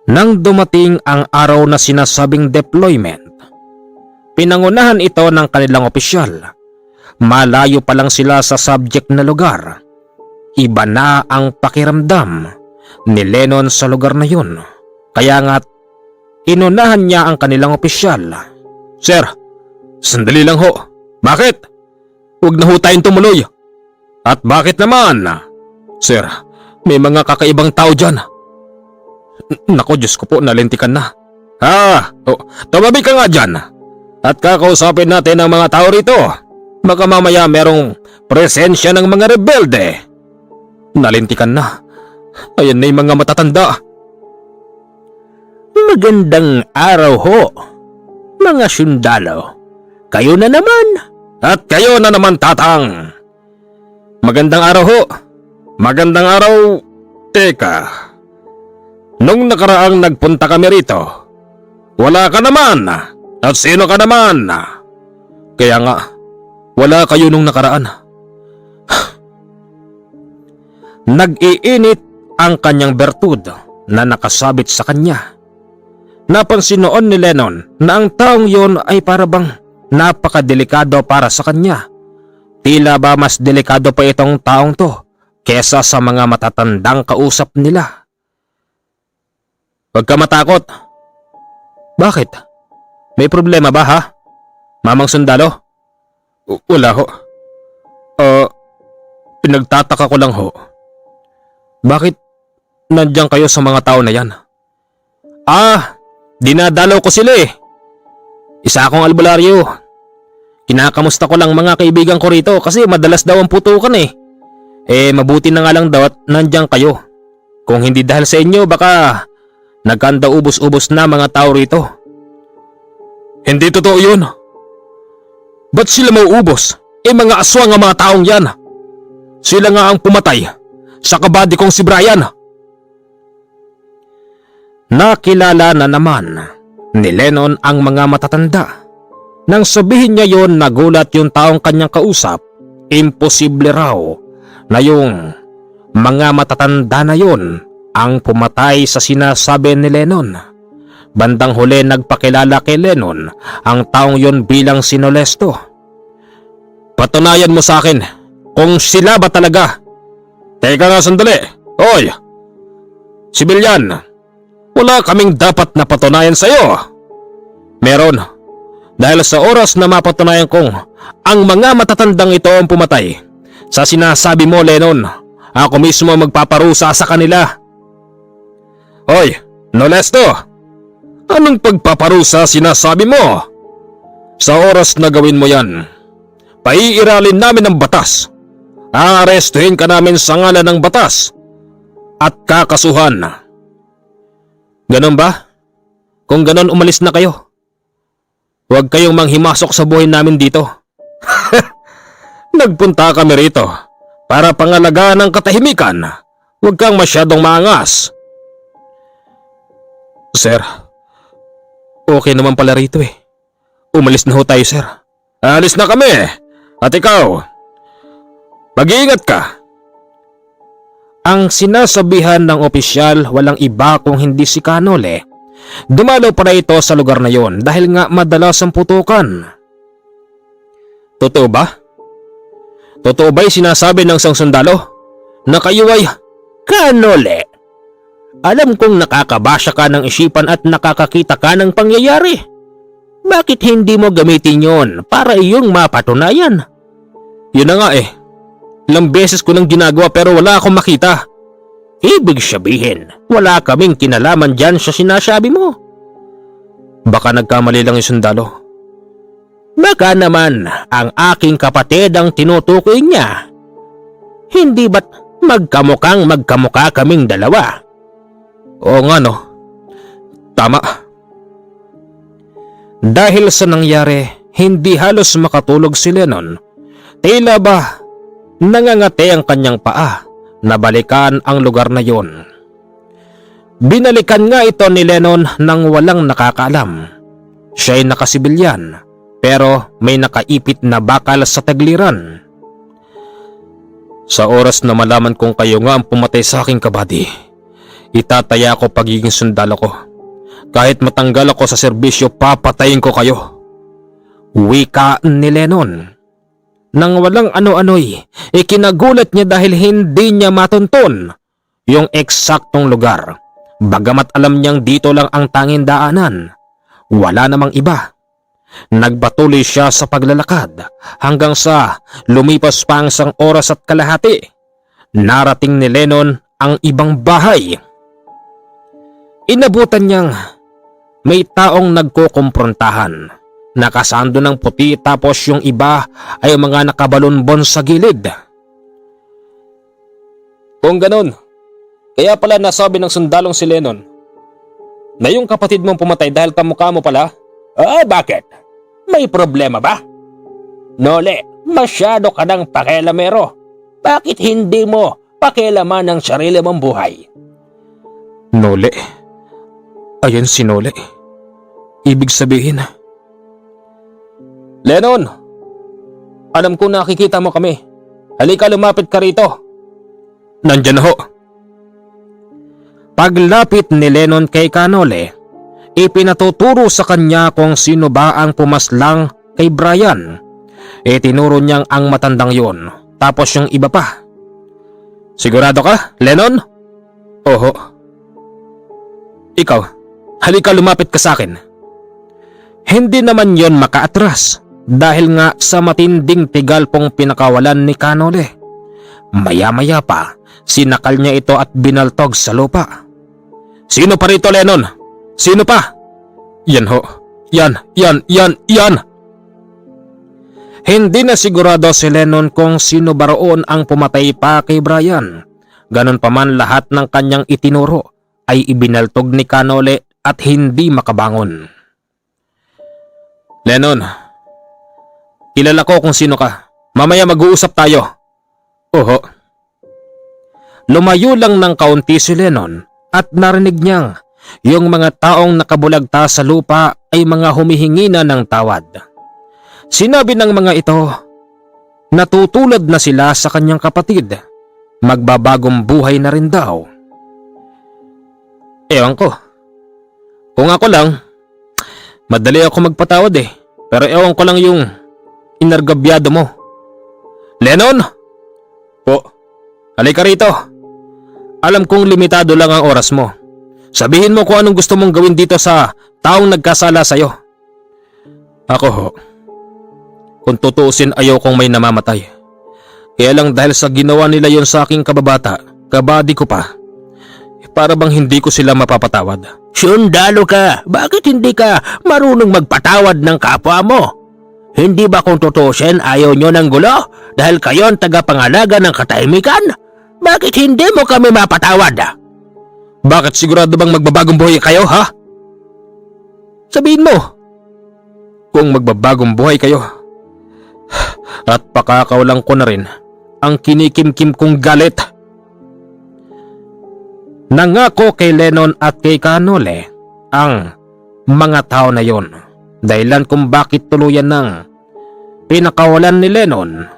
A: Nang dumating ang araw na sinasabing deployment, pinangunahan ito ng kanilang opisyal. Malayo pa lang sila sa subject na lugar. Iba na ang pakiramdam ni Lennon sa lugar na yun. Kaya nga't inunahan niya ang kanilang opisyal. Sir, sandali lang ho. Bakit? Huwag na ho tayong tumuloy. At bakit naman? Sir, may mga kakaibang tao dyan. Nako, Diyos ko po, nalintikan na. Tumabi ka nga dyan. At kakausapin natin ang mga tao rito. Baka mamaya merong presensya ng mga rebelde. Nalintikan na. Ayan na yung mga matatanda. Magandang araw ho, mga sundalo. Kayo na naman. At kayo na naman, Tatang. Magandang araw ho. Magandang araw. Teka, nung nakaraang nagpunta kami rito, wala ka naman. At sino ka naman? Kaya nga, wala kayo nung nakaraan. Nag-iinit ang kanyang bertud na nakasabit sa kanya. Napansin noon ni Lennon na ang taong yon ay parabang napakadelikado para sa kanya. Tila ba mas delikado pa itong taong to kesa sa mga matatandang kausap nila. Huwag ka matakot. Bakit? May problema ba ha? Mamang sundalo? Wala ho. Pinagtataka ko lang ho. Bakit nandiyan kayo sa mga tao na yan? Dinadalaw ko sila eh. Isa akong albularyo. Kinakamusta ko lang mga kaibigan ko rito kasi madalas daw ang putukan eh. Mabuti na nga lang daw at nandiyan kayo. Kung hindi dahil sa inyo baka nagkanda ubos-ubos na mga tao rito. Hindi totoo yun. Ba't sila mauubos? Mga aswang ang mga taong yan. Sila nga ang pumatay sa kabady kong si Brian. Nakilala na naman ni Lennon ang mga matatanda. Nang sabihin niya yon, nagulat yung taong kanyang kausap. Imposible raw na yung mga matatanda na yon ang pumatay sa sinasabi ni Lennon. Bandang huli nagpakilala kay Lennon ang taong yon bilang si Nolesto. Patunayan mo sa akin kung sila ba talaga. Teka nga sandali. Hoy! Sibilyan, wala kaming dapat na patunayan sa'yo. Meron. Dahil sa oras na mapatunayan kong ang mga matatandang ito ang pumatay sa sinasabi mo, Lennon, ako mismo magpaparusa sa kanila. Hoy, Nolesto! Anong pagpaparusa sinasabi mo? Sa oras na gawin mo yan, paiiralin namin ang batas. Aarestuhin ka namin sa ngalan ng batas at kakasuhan. Ganon ba? Kung ganon, umalis na kayo. Huwag kayong manghimasok sa buhay namin dito. Nagpunta kami rito para pangalagaan ng katahimikan. Huwag kang masyadong maangas. Sir, okay naman pala rito eh. Umalis na ho tayo, sir. Alis na kami. At ikaw, mag-iingat ka. Ang sinasabihan ng opisyal walang iba kung hindi si Canole Dumalo para ito sa lugar na yon dahil nga madalas ang putukan. Totoo ba? Totoo ba'y sinasabi ng isang sundalo na kayo ay Kanole? Alam kong nakakabasa ka ng isipan at nakakakita ka ng pangyayari. Bakit hindi mo gamitin yon para iyong mapatunayan? Yun na nga eh. Ilang beses ko nang ginagawa pero wala akong makita. Ibig sabihin, wala kaming kinalaman dyan sa sinasabi mo. Baka nagkamali lang yung sundalo. Baka naman ang aking kapatid ang tinutukoy niya. Hindi ba't magkamukha kaming dalawa? Oo nga no. Tama. Dahil sa nangyari, hindi halos makatulog si Lennon. Tila ba nangangati ang kanyang paa na balikan ang lugar na yon. Binalikan nga ito ni Lennon nang walang nakakaalam. Siya'y nakasibilyan pero may nakaipit na bakal sa tagliran. Sa oras na malaman kong kayo nga ang pumatay sa aking kabady, itataya ko pagiging sundalo ko. Kahit matanggal ako sa serbisyo, papatayin ko kayo. Wika ni Lennon. Nang walang ano-ano'y, ikinagulat niya dahil hindi niya matunton yung eksaktong lugar. Bagamat alam niyang dito lang ang tanging daanan, wala namang iba. Nagpatuloy siya sa paglalakad hanggang sa lumipas pa ang isang oras at kalahati. Narating ni Lennon ang ibang bahay. Inabutan niyang may taong nagkukumprontahan. Nakasando ng puti tapos yung iba ay mga nakabalonbon sa gilid. Kung ganon, kaya pala nasabi ng sundalong si Lennon na yung kapatid mong pumatay dahil kamukha mo pala? Bakit? May problema ba? Nole, masyado ka ng pakialamero. Bakit hindi mo pakialaman ang sarili mong buhay? Nole? Ayan si Nole. Ibig sabihin, Lennon, alam ko nakikita mo kami. Halika, lumapit ka rito. Nandyan ho. Paglapit ni Lennon kay Kanole, ipinatuturo sa kanya kung sino ba ang pumaslang kay Brian. Tinuro niyang ang matandang yon, tapos yung iba pa. Sigurado ka, Lennon? Oho. Ikaw, halika lumapit ka sa akin. Hindi naman yon makaatras dahil nga sa matinding tigal pong pinakawalan ni Kanole. Maya-maya pa, sinakal niya ito at binaltog sa lupa. Sino pa rito, Lennon? Sino pa? Yan ho. Yan. Hindi na sigurado si Lennon kung sino ba roon ang pumatay pa kay Brian. Ganon pa man, lahat ng kanyang itinuro ay ibinaltog ni Kanole at hindi makabangon. Lennon, kilala ko kung sino ka. Mamaya mag-uusap tayo. Oho. Lumayo lang ng kaunti si Lennon at narinig niyang yung mga taong nakabulagta sa lupa ay mga humihingi na ng tawad. Sinabi ng mga ito, natutulad na sila sa kanyang kapatid. Magbabagong buhay na rin daw. Ewan ko. Kung ako lang, madali ako magpatawad eh. Pero ewan ko lang yung inargabyado mo. Lennon? Po, halika rito. Alam kong limitado lang ang oras mo. Sabihin mo kung anong gusto mong gawin dito sa taong nagkasala sa'yo. Ako ho, kung tutuusin ayaw kong may namamatay. Kaya lang dahil sa ginawa nila yon sa aking kababata, kabady ko pa, para bang hindi ko sila mapapatawad. Sundalo ka, bakit hindi ka marunong magpatawad ng kapwa mo? Hindi ba kung tutuusin ayaw nyo ng gulo dahil kayo ang tagapangalaga ng katahimikan? Bakit hindi mo kami mapatawad? Bakit, sigurado bang magbabagong buhay kayo, ha? Sabihin mo. Kung magbabagong buhay kayo. At pakakawalan ko na rin ang kinikimkim kong galit. Nangako kay Lennon at kay Kanole ang mga tao na yon. Dahilan kung bakit tuluyan ng pinakawalan ni Lennon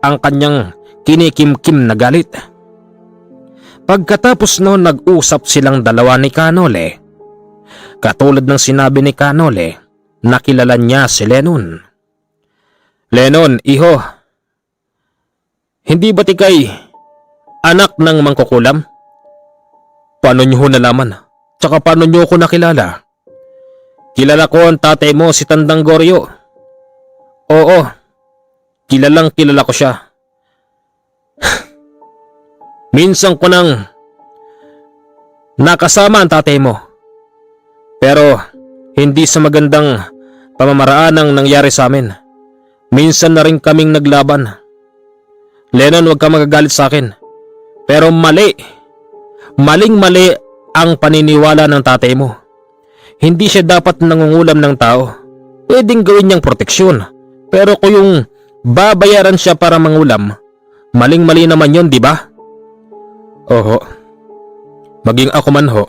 A: ang kanyang kinikimkim na galit. Pagkatapos noon, nag-usap silang dalawa ni Kanole. Katulad ng sinabi ni Canole na kilala niya si Lennon. Lennon, iho, hindi ba't ikay anak ng mangkukulam? Paano niyo ho nalaman? Tsaka paano niyo ako nakilala? Kilala ko ang tatay mo, si Tandang Goryo. Oo, kilalang kilala ko siya. Minsan ko nang nakasama ang tatay mo. Pero hindi sa magandang pamamaraan ang nangyari sa amin. Minsan na rin kaming naglaban. Lennon, huwag ka magagalit sa akin. Pero maling-mali ang paniniwala ng tatay mo. Hindi siya dapat nangungulam ng tao. Pwedeng gawin niyang proteksyon. Pero kung yung babayaran siya para mangulam, maling-mali naman yon, di ba? Oho. Maging ako man ho,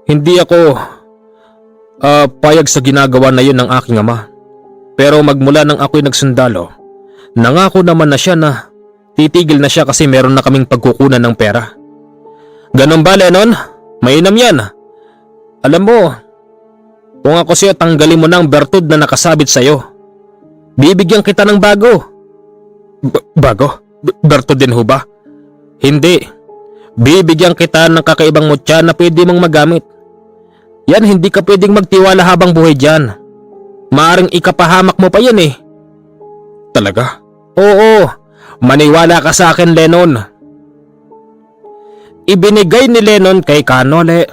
A: hindi ako payag sa ginagawa na yun ng aking ama. Pero magmula nang ako'y nagsundalo, nangako naman na siya na titigil na siya kasi meron na kaming pagkukunan ng pera. Ganun ba, Lennon? Mainam yan. Alam mo, kung ako sa'yo, tanggalin mo na ang bertud na nakasabit sa'yo. Bibigyan kita ng bago. Bago? Bertud din ho ba? Hindi. Bibigyan kita ng kakaibang mutya na pwede mong magamit. Yan, hindi ka pwedeng magtiwala habang buhay dyan. Maaring ikapahamak mo pa yan eh. Talaga? Oo, maniwala ka sa akin, Lennon. Ibinigay ni Lennon kay Canole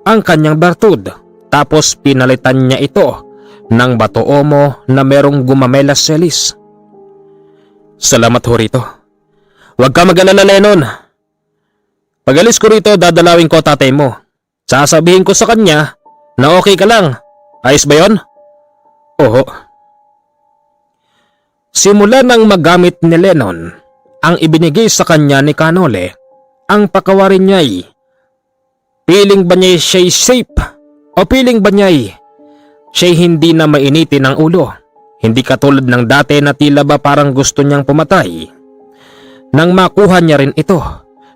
A: ang kanyang bertud, tapos pinalitan niya ito ng bato omo na merong gumamelas selis. Salamat ho rito. Huwag ka mag-alala, Lennon. Pag-alis ko rito, dadalawin ko tatay mo. Sasabihin ko sa kanya na okay ka lang. Ayos ba yon? Oo. Simula nang magamit ni Lennon ang ibinigay sa kanya ni Canole, ang pakawarin niya'y piling ba niya siya'y safe o piling ba niya'y siya'y hindi na mainitin ang ulo. Hindi katulad ng dati na tila ba parang gusto niyang pumatay. Nang makuha niya rin ito,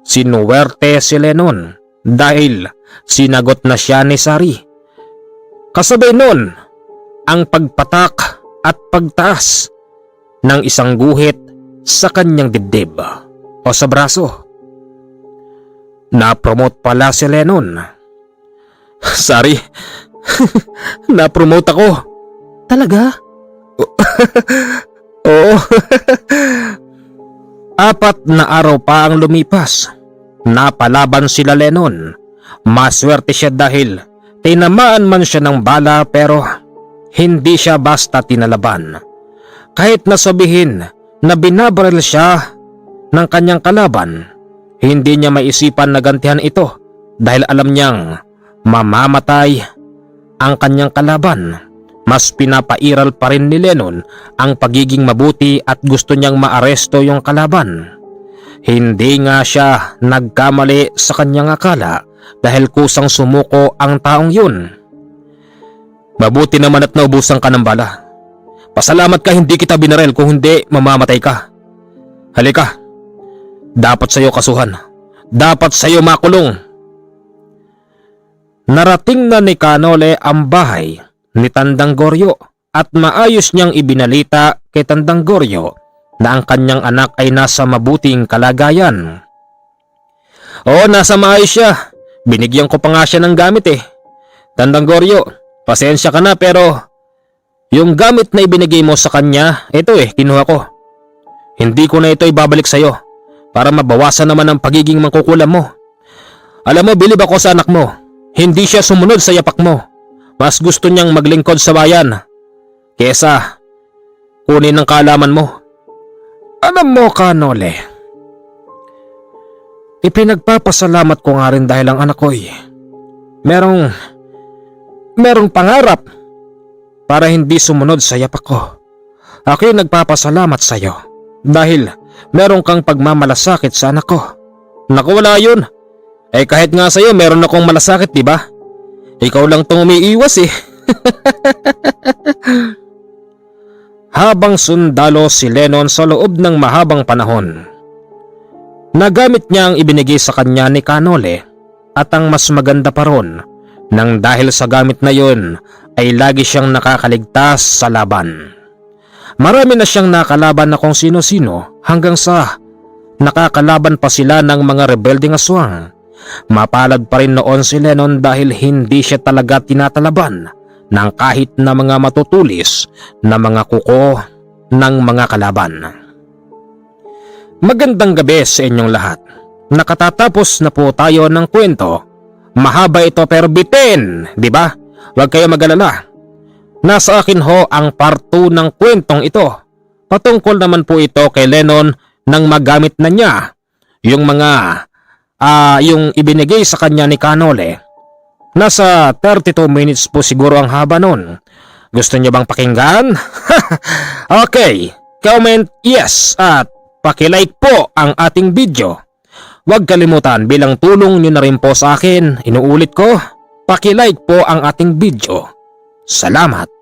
A: sinuwerte si Lennon dahil sinagot na siya ni Sari. Kasabay nun ang pagpatak at pagtaas ng isang guhit sa kanyang dibdib o sa braso. Na-promote pala si Lennon. Sari, na-promote ako. Talaga? Oo. 4 na araw pa ang lumipas. Napalaban sila Lennon. Maswerte siya dahil tinamaan man siya ng bala pero hindi siya basta tinalaban. Kahit nasabihin na binabaril siya ng kanyang kalaban, hindi niya maisipan na gantihan ito dahil alam niyang mamamatay ang kanyang kalaban. Mas pinapairal pa rin ni Lennon ang pagiging mabuti at gusto niyang maaresto yung kalaban. Hindi nga siya nagkamali sa kanyang akala dahil kusang sumuko ang taong yun. Mabuti naman at naubusan ka ng bala. Pasalamat ka hindi kita binaril, kung hindi mamamatay ka. Halika, dapat sa'yo kasuhan. Dapat sa'yo makulong. Narating na ni Canole ang bahay ni Tandang Goryo at maayos niyang ibinalita kay Tandang Goryo na ang kanyang anak ay nasa mabuting kalagayan. Oo, nasa maayos siya. Binigyan ko pa nga siya ng gamit eh. Tandang Goryo, pasensya ka na pero yung gamit na ibinigay mo sa kanya, ito kinuha ko. Hindi ko na ito ibabalik sa'yo para mabawasan naman ang pagiging mangkukulam mo. Alam mo, bilib ako sa anak mo. Hindi siya sumunod sa yapak mo. Mas gusto niyang maglingkod sa bayan kesa kunin ang kaalaman mo. Alam mo, Canole, ipinagpapasalamat ko nga rin dahil ang anak ko'y merong pangarap para hindi sumunod sa yapak ko. Ako'y nagpapasalamat sa iyo dahil meron kang pagmamalasakit sa anak ko. Naku, wala yun. Kahit nga sa iyo meron akong malasakit, di ba? Ikaw lang tong umiiwas eh. Habang sundalo si Lennon sa loob ng mahabang panahon, nagamit niya ang ibinigay sa kanya ni Canole at ang mas maganda pa ron, nang dahil sa gamit na yon ay lagi siyang nakakaligtas sa laban. Marami na siyang nakalaban na kung sino-sino hanggang sa nakakalaban pa sila ng mga rebelding aswang. Mapalad pa rin noon si Lennon dahil hindi siya talaga tinatalaban ng kahit na mga matutulis na mga kuko ng mga kalaban. Magandang gabi sa inyong lahat. Nakatatapos na po tayo ng kwento. Mahaba ito pero bitin, di ba? Huwag kayo mag-alala. Nasa akin ho ang part 2 ng kwentong ito. Patungkol naman po ito kay Lennon nang magamit na niya yung mga yung ibinigay sa kanya ni Canole. Nasa 32 minutes po siguro ang haba nun. Gusto niyo bang pakinggan? Okay, comment yes at pakilike po ang ating video. Huwag kalimutan bilang tulong niyo na rin po sa akin, inuulit ko, pakilike po ang ating video. Salamat!